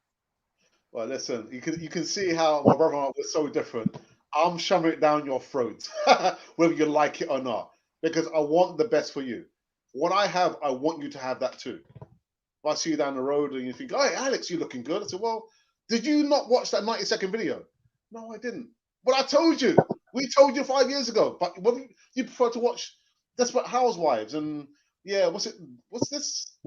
Well, listen, you can see how my brother and I were so different. I'm shoving it down your throat, whether you like it or not, because I want the best for you. What I have, I want you to have that too. If I see you down the road and you think, "Hey, Alex, you're looking good," I said, "Well, did you not watch that 90-second video?" "No, I didn't." "But I told you. We told you 5 years ago. But you prefer to watch Desperate Housewives and Yeah, what's this?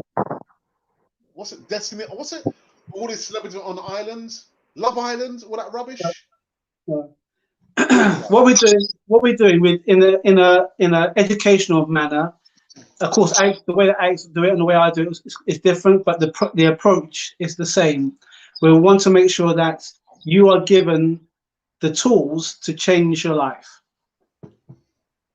What's it? Destiny? What's it? All these celebrities on islands, Love Island, all that rubbish. What we're doing with in a educational manner. Of course, the way that Alex do it and the way I do it is different, but the approach is the same. We want to make sure that you are given the tools to change your life.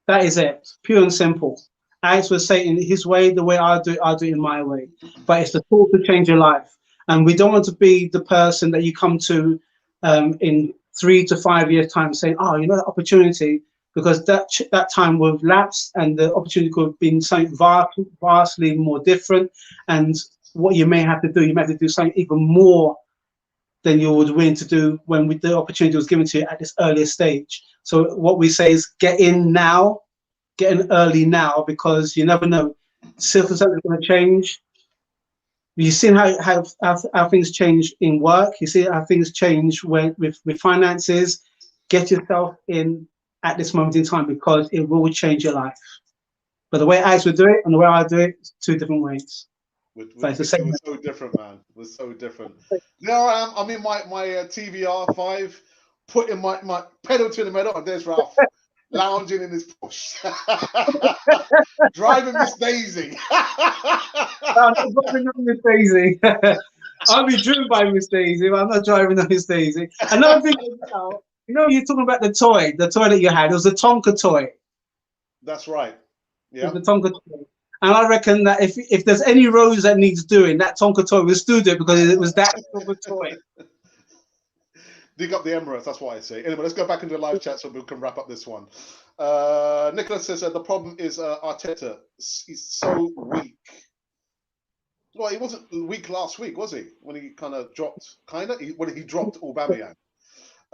That is it, pure and simple. Alex was saying his way, the way I do it in my way. But it's the tool to change your life. And we don't want to be the person that you come to in 3 to 5 years' time saying, oh, you know, that opportunity, because that time will have lapsed and the opportunity could have been something vastly more different. And what you may have to do, you may have to do something even more than you would willing to do when the opportunity was given to you at this earlier stage. So what we say is get in now, get in early now, because you never know. Circumstances are going to change. You've seen how things change in work. You see how things change with finances. Get yourself in at this moment in time because it will change your life. But the way Alex would do it and the way I do it, two different ways. We're so different, man. We're so different. Now I'm in my TVR 5, putting my pedal to the metal, and there's Ralph lounging in his Porsche, driving Miss Daisy. I'm not driving on Miss Daisy. I'll be driven by Miss Daisy, but I'm not driving on Miss Daisy. Another thing, you know, you're talking about the toy that you had. It was a Tonka toy. That's right. Yeah. The Tonka toy. And I reckon that if there's any roads that needs doing, that Tonka toy will still do it because it was that Tonka toy. Dig up the Emirates, that's what I say. Anyway, let's go back into the live chat so we can wrap up this one. Nicholas says the problem is Arteta. He's so weak. Well, he wasn't weak last week, was he? When he kind of dropped, when he dropped Aubameyang.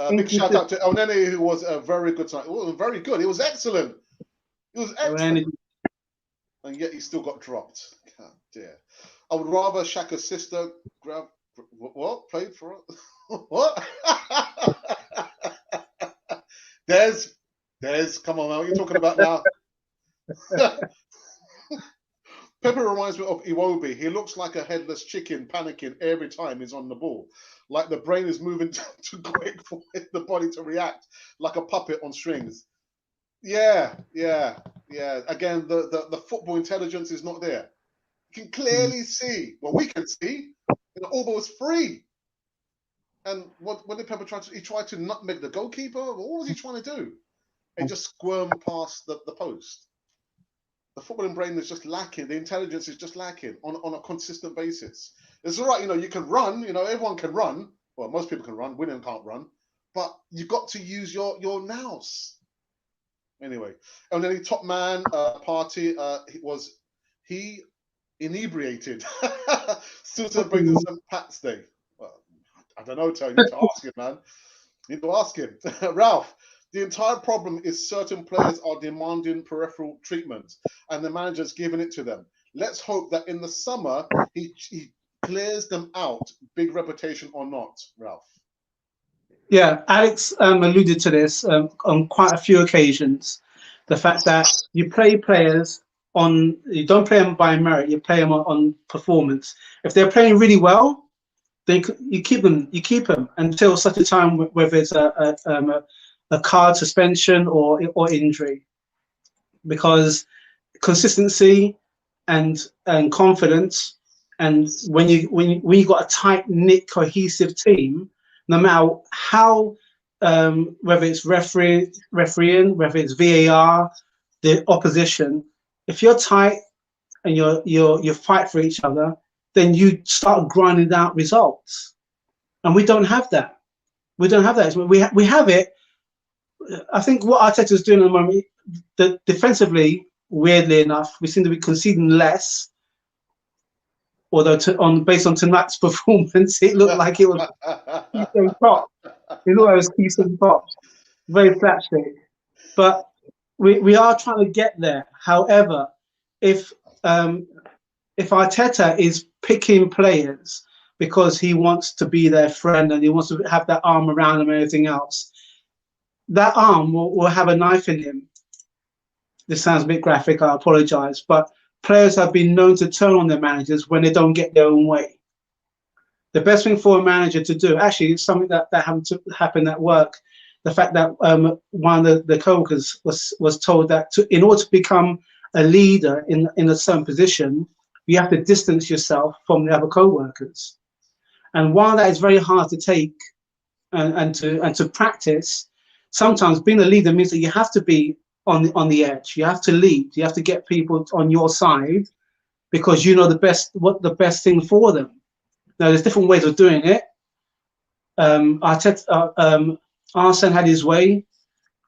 Big shout out to El Nene, who was very good tonight. It wasn't very good. It was excellent. It was excellent. And yet he still got dropped. God dear. I would rather Shaka's sister grab what played for us. What? Des, come on, man. What are you talking about now? Pepe reminds me of Iwobi. He looks like a headless chicken panicking every time he's on the ball. Like the brain is moving too quick for the body to react, like a puppet on strings. Yeah. Again, the football intelligence is not there. You can clearly see. Well, we can see. The ball was free. And what did Pepper try to? He tried to nutmeg the goalkeeper. What was he trying to do? He just squirmed past the post. The footballing brain is just lacking. The intelligence is just lacking on a consistent basis. It's all right, you can run. Everyone can run. Well, most people can run. Women can't run. But you've got to use your nous. Anyway, and then the top man party he inebriated. Still celebrating St. Pat's Day. Well, I don't know. You need to ask him, man. You need to ask him. Ralph, the entire problem is certain players are demanding peripheral treatment, and the manager's giving it to them. Let's hope that in the summer he clears them out, big reputation or not, Ralph. Yeah, Alex alluded to this on quite a few occasions. The fact that you play players you don't play them by merit, you play them on performance. If they're playing really well, then you keep them until such a time, whether it's a card suspension or injury, because consistency and confidence, and when you got a tight knit cohesive team, no matter how whether it's refereeing, whether it's VAR, the opposition, if you're tight and you fight for each other, then you start grinding out results, and we don't have that. We don't have that. We have it. I think what Arteta is doing at the moment, defensively, weirdly enough, we seem to be conceding less. Although based on tonight's performance, it looked like it was Keystone Pop. It looked like it was Keystone Pop. Very slapstick. But we are trying to get there. However, if Arteta is picking players because he wants to be their friend and he wants to have that arm around them and everything else, that arm will have a knife in him. This sounds a bit graphic, I apologize, but players have been known to turn on their managers when they don't get their own way. The best thing for a manager to do, actually, it's something that happened to happen at work. The fact that one of the co-workers was told that in order to become a leader in a certain position, you have to distance yourself from the other co-workers. And while that is very hard to take and to practice, sometimes being a leader means that you have to be on the edge. You have to lead. You have to get people on your side because you know what the best thing for them. Now, there's different ways of doing it. Arsene had his way.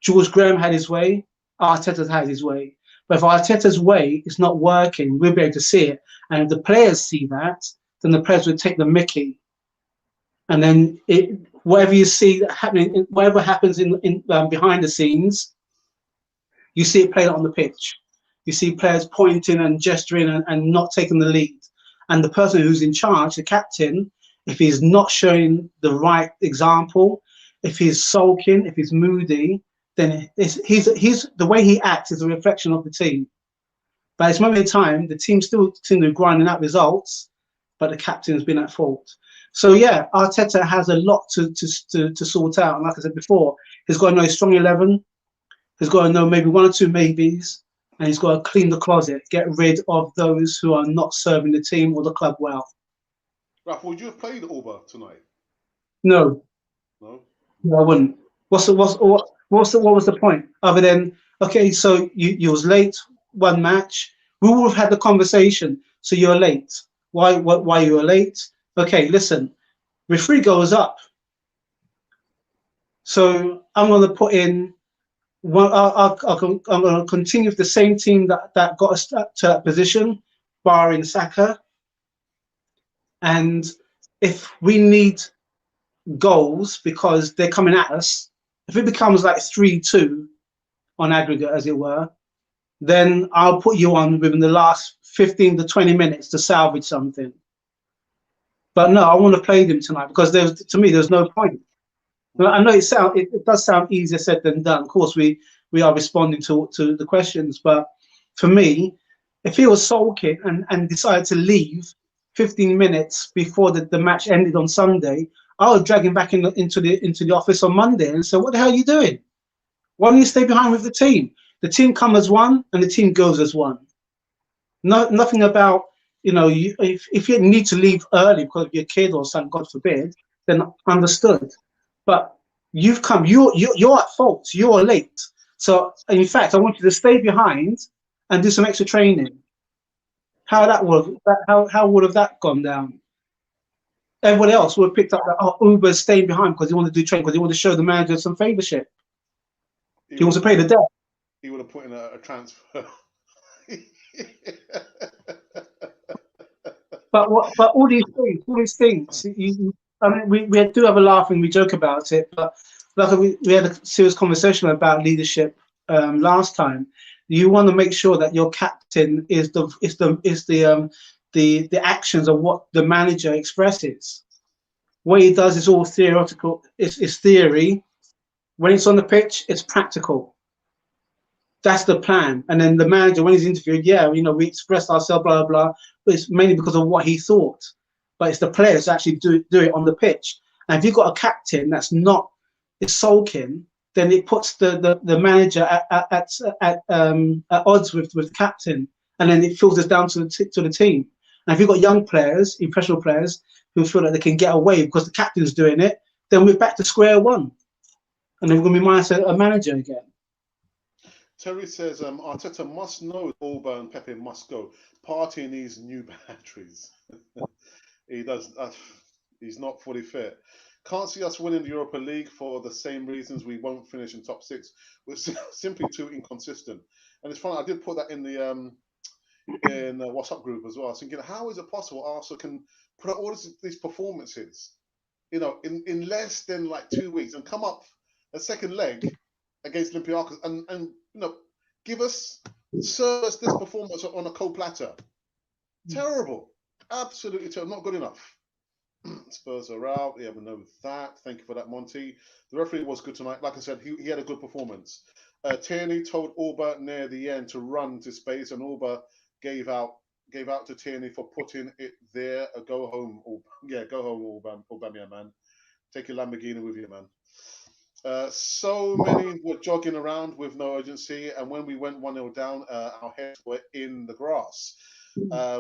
George Graham had his way. Arteta had his way. But if Arteta's way is not working, we'll be able to see it. And if the players see that, then the players will take the mickey. And then whatever you see happening, whatever happens in behind the scenes, you see it played on the pitch. You see players pointing and gesturing and not taking the lead. And the person who's in charge, the captain, if he's not showing the right example, if he's sulking, if he's moody, then he's the way he acts is a reflection of the team. But at this moment in time, the team still seem to be grinding out results, but the captain has been at fault. So yeah, Arteta has a lot to sort out. And like I said before, he's got to know his strong 11. He's got to know maybe one or two maybes, and he's got to clean the closet, get rid of those who are not serving the team or the club well. Ralph, would you have played Auba tonight? No. No, I wouldn't. What was the point other than, okay, so you was late one match, we would have had the conversation. So you're late. Why you were late? Okay, listen, referee goes up. So I'm going to put in one. I'm going to continue with the same team that got us to that position, barring Saka. And if we need goals because they're coming at us, if it becomes like 3-2 on aggregate, as it were, then I'll put you on within the last 15 to 20 minutes to salvage something. But no, I want to play them tonight because to me, there's no point. I know it does sound easier said than done. Of course, we are responding to the questions, but for me, if he was sulking and decided to leave 15 minutes before the match ended on Sunday, I would drag him back into the office on Monday and say, "What the hell are you doing? Why don't you stay behind with the team? The team comes as one and the team goes as one. Nothing about, if you need to leave early because of your kid or something, God forbid, then understood. But you've come, you're at fault. You're late. So in fact, I want you to stay behind and do some extra training." How would have that gone down? Everybody else would have picked up that Uber's staying behind because he wanted to do training, because he wanted to show the manager some favourship. He wants to pay the debt. He would have put in a transfer. But all these things. I mean, we do have a laugh and we joke about it, but like we had a serious conversation about leadership last time. You want to make sure that your captain is the actions of what the manager expresses. What he does is all theoretical. It's theory. When it's on the pitch, it's practical. That's the plan. And then the manager, when he's interviewed, we expressed ourselves, blah, blah, blah. But it's mainly because of what he thought. But it's the players that actually do it on the pitch. And if you've got a captain that's not sulking, then it puts the manager at odds with the captain. And then it filters down to the team. And if you've got young players, impressionable players, who feel that they can get away because the captain's doing it, then we're back to square one. And then we're going to be minus a manager again. Terry says Arteta must know Auba and Pepe must go. Party needs new batteries. He does. He's not fully fit. Can't see us winning the Europa League for the same reasons we won't finish in top six. We're simply too inconsistent. And it's funny, I did put that in the WhatsApp group as well. I was thinking, how is it possible Arsenal can put out all these performances, in less than like 2 weeks and come up a second leg against Olympiacos and serve us this performance on a cold platter. Terrible. Absolutely terrible. Not good enough. Spurs are out. Yeah, we know that. Thank you for that, Monty. The referee was good tonight. Like I said, he had a good performance. Tierney told Auba near the end to run to space, and Auba gave out to Tierney for putting it there. Go home, go home, Aubameyang, man. Take your Lamborghini with you, man. So many were jogging around with no urgency, and when we went 1-0 down, our heads were in the grass.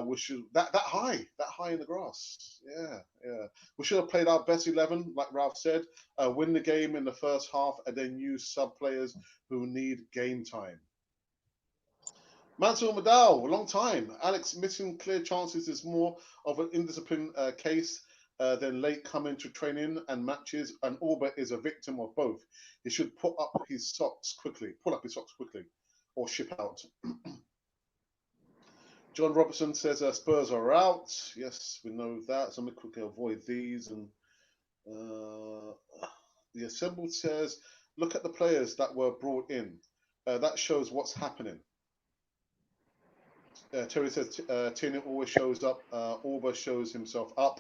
Which is that high in the grass. Yeah. We should have played our best 11, like Ralph said. Win the game in the first half, and then use sub players who need game time. Mansur Madal, a long time. Alex missing clear chances is more of an indisciplined case than late coming to training and matches, and Auba is a victim of both. He should pull up his socks quickly, or ship out. John Robertson says Spurs are out. Yes, we know that. So let me quickly avoid these. And the Assembled says, look at the players that were brought in. That shows what's happening. Terry says Tierney always shows up. Auba shows himself up.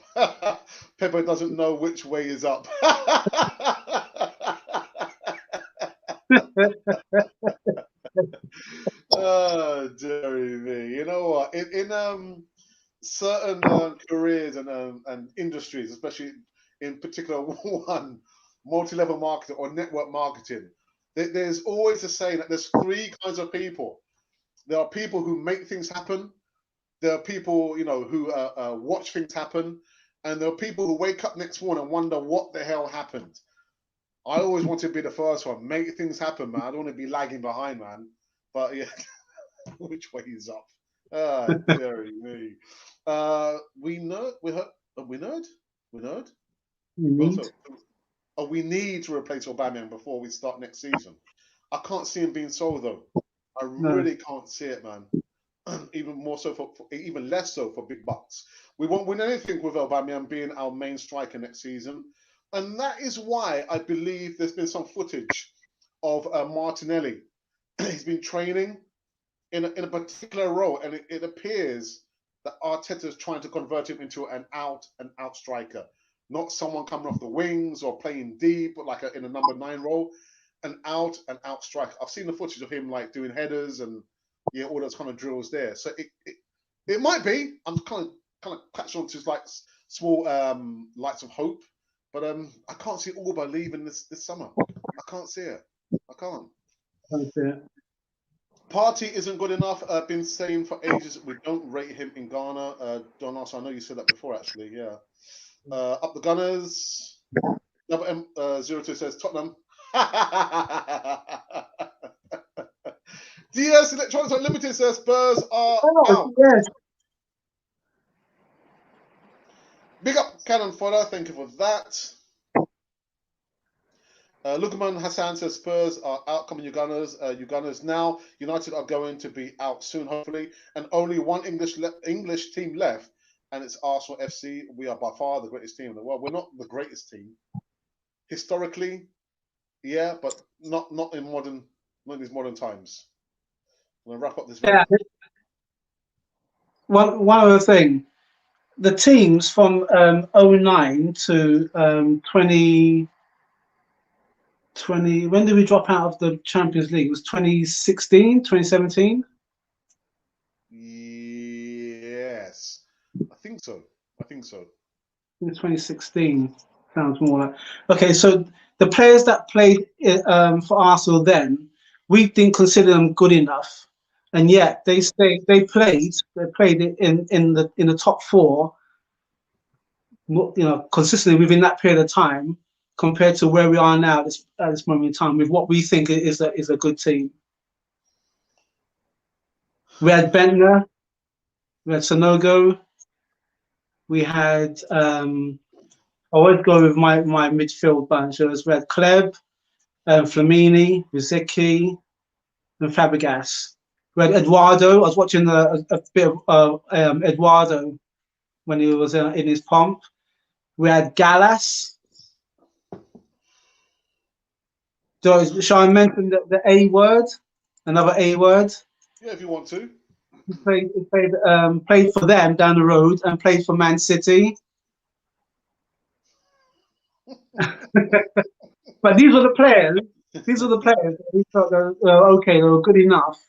Pepper doesn't know which way is up. Oh, dearie me. You know what? In certain careers and industries, especially in particular one, multi-level marketing or network marketing, there's always a saying that there's three kinds of people. There are people who make things happen. There are people, who watch things happen. And there are people who wake up next morning and wonder what the hell happened. I always want to be the first one. Make things happen, man. I don't want to be lagging behind, man. But yeah, which way is up? Dearie me. We need to replace Aubameyang before we start next season. I can't see him being sold though. I really can't see it, man. Even less so for big bucks. We won't win anything with Aubameyang being our main striker next season, and that is why I believe there's been some footage of Martinelli. He's been training in a particular role, and it appears that Arteta is trying to convert him into an out striker, not someone coming off the wings or playing deep, but like in a number 9 role, an out striker. I've seen the footage of him like doing headers and all those kind of drills there. So it might be. I'm kind of catching on to like small lights of hope, but I can't see Auba leaving this summer. I can't see it. I can't. Party isn't good enough. I've been saying for ages we don't rate him in Ghana. Don Arthur, I know you said that before, actually. Yeah. Up the Gunners. Number M02 says Tottenham. DS Electronics Unlimited says Spurs are out. Yes. Big up Cannon Fodder. Thank you for that. Lukaman Hassan says Spurs are out. Coming, you Gunners now. United are going to be out soon, hopefully. And only one English team left, and it's Arsenal FC. We are by far the greatest team in the world. We're not the greatest team historically, yeah, but not in these modern times. I'm gonna wrap up this video. Yeah. One other thing, the teams from 09 to 2020. When did we drop out of the Champions League? It was 2016, 2017? Yes, I think so. In 2016 sounds more like. Okay, so the players that played for Arsenal then, we didn't consider them good enough, and yet they played in the top 4, consistently within that period of time, compared to where we are now at this moment in time, with what we think is a good team. We had Bentner, we had Sonogo, we had I always go with my midfield bunch. We had Kleb, Flamini, Rizicki, and Fabregas. We had Eduardo. I was watching a bit of Eduardo when he was in his pomp. We had Gallas. So shall I mention the A word? Another A word? Yeah, if you want to. He played for them down the road and played for Man City. But these are the players. These are the players that we thought they were okay. They were good enough.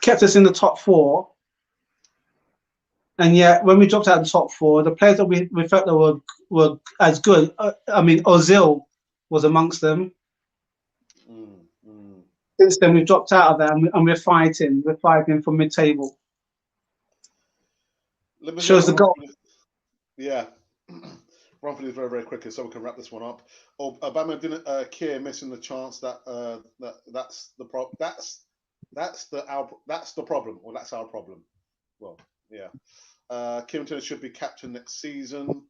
Kept us in the top 4. And yet, when we dropped out of the top four, the players that we felt that were as good. I mean, Ozil was amongst them. Since then, we've dropped out of that, and we're fighting. We're fighting for mid-table. Shows the goal. Yeah. Run for this very, very quickly so we can wrap this one up. Obama didn't Kier missing the chance that's the problem. That's the problem, or that's our problem. Well, yeah. Kieran should be captain next season.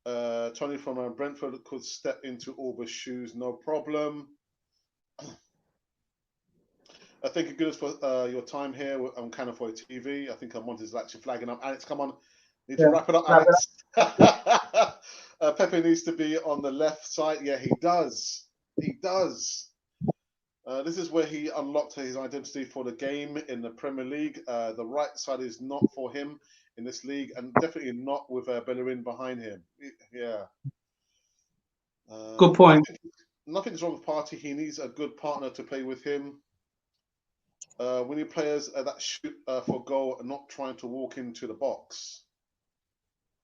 Tony from Brentford could step into Auba's shoes, no problem. Thank you, goodness, for your time here on Canafoy TV. I think Monty's actually flagging up. Alex, come on. Need to wrap it up, Alex. Pepe needs to be on the left side. Yeah, he does. He does. This is where he unlocked his identity for the game in the Premier League. The right side is not for him in this league, and definitely not with Bellerin behind him. Yeah. Good point. Nothing's wrong with Partey. He needs a good partner to play with him. We need players that shoot for goal and not trying to walk into the box.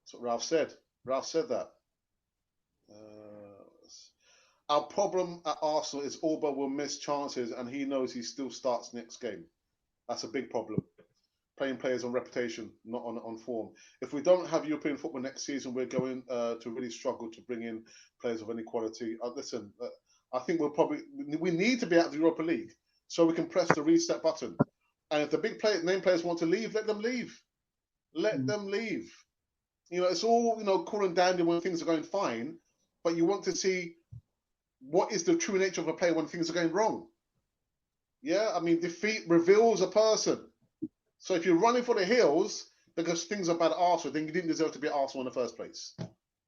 That's what Ralph said. Ralph said that. Our problem at Arsenal is Auba will miss chances and he knows he still starts next game. That's a big problem. Playing players on reputation, not on form. If we don't have European football next season, we're going to really struggle to bring in players of any quality. Listen, I think we need to be out of the Europa League so we can press the reset button. And if the big name players want to leave, let them leave. Let them leave. You know, it's all, cool and dandy when things are going fine, but you want to see what is the true nature of a player when things are going wrong. Yeah, I mean, defeat reveals a person. So if you're running for the hills because things are bad at Arsenal, then you didn't deserve to be at Arsenal in the first place.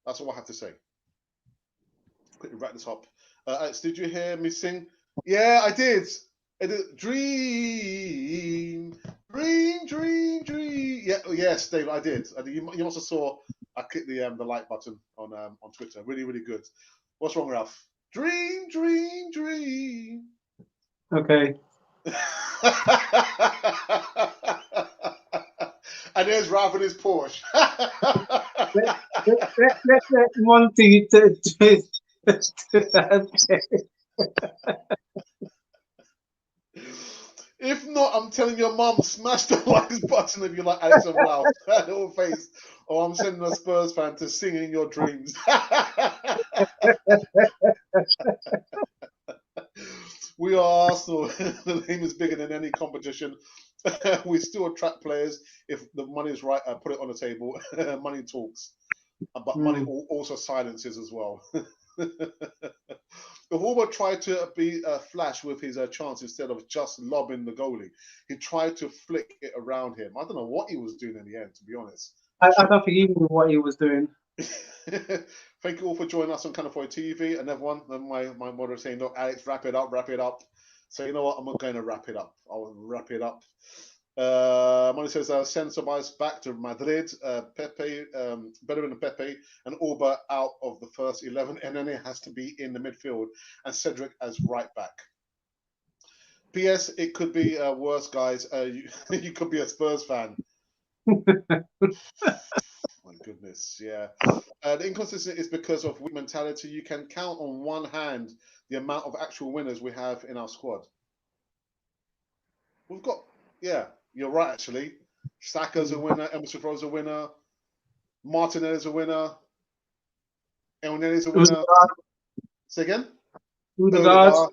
That's all I have to say. Quickly wrap this up. Alex, did you hear me sing? Yeah, I did. Dream, dream, dream, dream. Yeah, yes, Dave, I did. You must have saw I clicked the like button on Twitter. Really, really good. What's wrong, Ralph? Dream, dream, dream. Okay. And there's Ralph and his Porsche. Let's let Monty If not, I'm telling your mum, smash the like button if you like Alex and Ralph. That little face. Or I'm sending a Spurs fan to sing in your dreams. We are Arsenal. The name is bigger than any competition. We still attract players if the money is right. Put it on the table. Money talks, but money also silences as well. If Auba tried to be flash with his chance instead of just lobbing the goalie, he tried to flick it around him. I don't know what he was doing in the end, to be honest. I don't think he knew what he was doing. Thank you all for joining us on Canafoy TV. And everyone, my moderator saying, "Look, Alex, wrap it up, wrap it up." So you know what? I'm not going to wrap it up. I'll wrap it up. Money says, send Tobias back to Madrid. Pepe, better than Pepe, and Auba out of the first 11. And then it has to be in the midfield, and Cedric as right back. P.S. It could be worse, guys. You could be a Spurs fan. My goodness, yeah. The inconsistency is because of weak mentality. You can count on one hand the amount of actual winners we have in our squad. We've got, yeah, you're right, actually. Saka's a winner, Emerson Rowe's a winner, Martinelli's a winner, Elneny's a winner. Say again? Odegaard.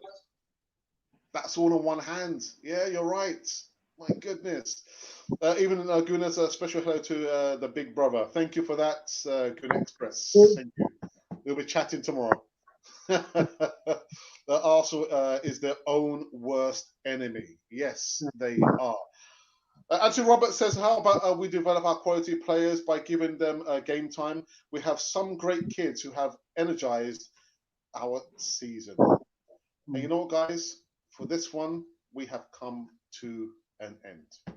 That's all on one hand. Yeah, you're right. My goodness. Even Gunas, a special hello to the big brother. Thank you for that, Guna Express. Thank you. We'll be chatting tomorrow. Arsenal is their own worst enemy. Yes, they are. Anthony Roberts says, how about we develop our quality players by giving them game time? We have some great kids who have energized our season. And you know what, guys? For this one, we have come to an end.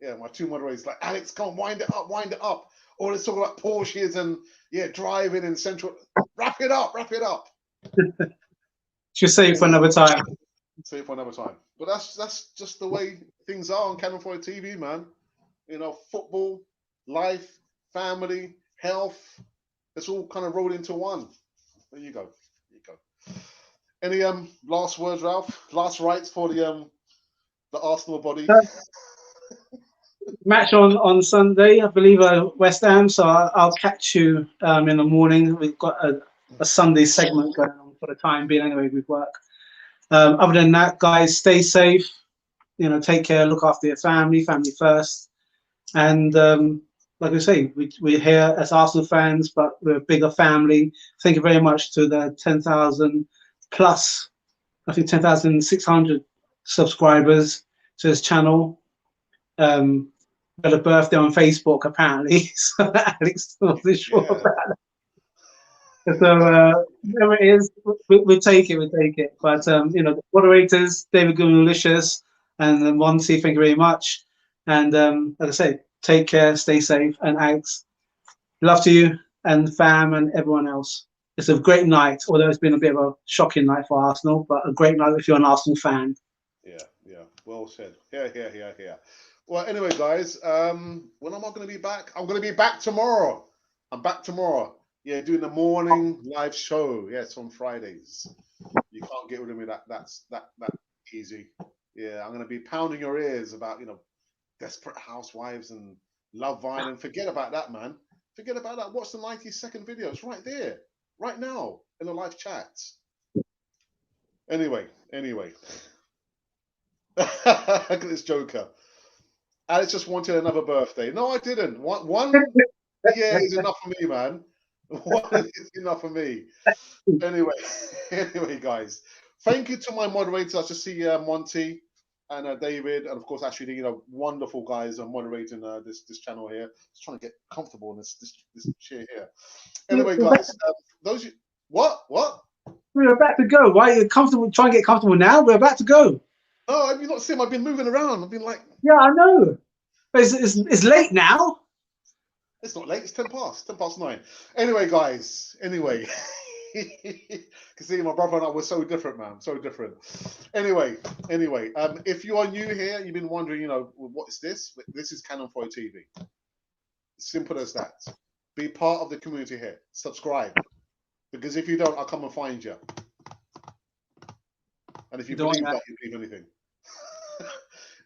Yeah, my two moderators like, Alex, come on, wind it up, wind it up. Or let's talk about Porsches and, yeah, driving in central. Wrap it up, wrap it up. Should save it for another time. Save it for another time. But that's just the way things are on Canafoy TV, man. You know, football, life, family, health. It's all kind of rolled into one. There you go. There you go. Any last words, Ralph? Last rites for the Arsenal body. Match on Sunday, I believe, West Ham. So I'll catch you in the morning. We've got a Sunday segment going on for the time being, anyway, with work. Other than that, guys, stay safe. You know, take care, look after your family first. And like I say, we're here as Arsenal fans, but we're a bigger family. Thank you very much to the 10,000 plus, I think 10,600 subscribers to this channel. Got a birthday on Facebook apparently, so Alex wasn't sure about that. So whatever it is, we take it, But you know, the moderators, David Goodmalicious and Monty, thank you very much. And like I say, take care, stay safe, and Alex, love to you and fam and everyone else. It's a great night, although it's been a bit of a shocking night for Arsenal, but a great night if you're an Arsenal fan. Yeah, well said. Yeah. Well, anyway, guys, when am I going to be back? I'm going to be back tomorrow. I'm back tomorrow. Yeah, doing the morning live show. Yes, on Fridays. You can't get rid of me that easy. Yeah, I'm going to be pounding your ears about, you know, Desperate Housewives and Love Island. Forget about that, man. Forget about that. Watch the 90-second video. It's right there, right now, in the live chat. Anyway. Look at this joker. Alex just wanted another birthday. No, I didn't. One year is enough for me, man. One is enough for me. Anyway, guys. Thank you to my moderators. I just see Monty and David, and of course, actually, you know, wonderful guys are moderating this channel here. Just trying to get comfortable in this chair here. Anyway, guys, what? We're about to go. Why are you comfortable? Try and get comfortable now. We're about to go. Oh, have you not seen? I've been moving around. I've been like. Yeah, I know. But it's late now. It's not late. It's 10:10 9. Anyway, guys. Anyway. Can see my brother and I were so different, man. So different. Anyway. If you are new here, you've been wondering, you know, what is this? This is Canon 4 TV. Simple as that. Be part of the community here. Subscribe. Because if you don't, I'll come and find you. And if you believe that, you believe anything.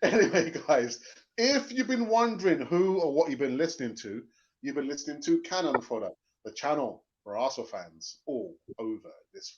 Anyway, guys, if you've been wondering who or what you've been listening to, you've been listening to Canon Fodder, the channel for Arsenal fans all over this world.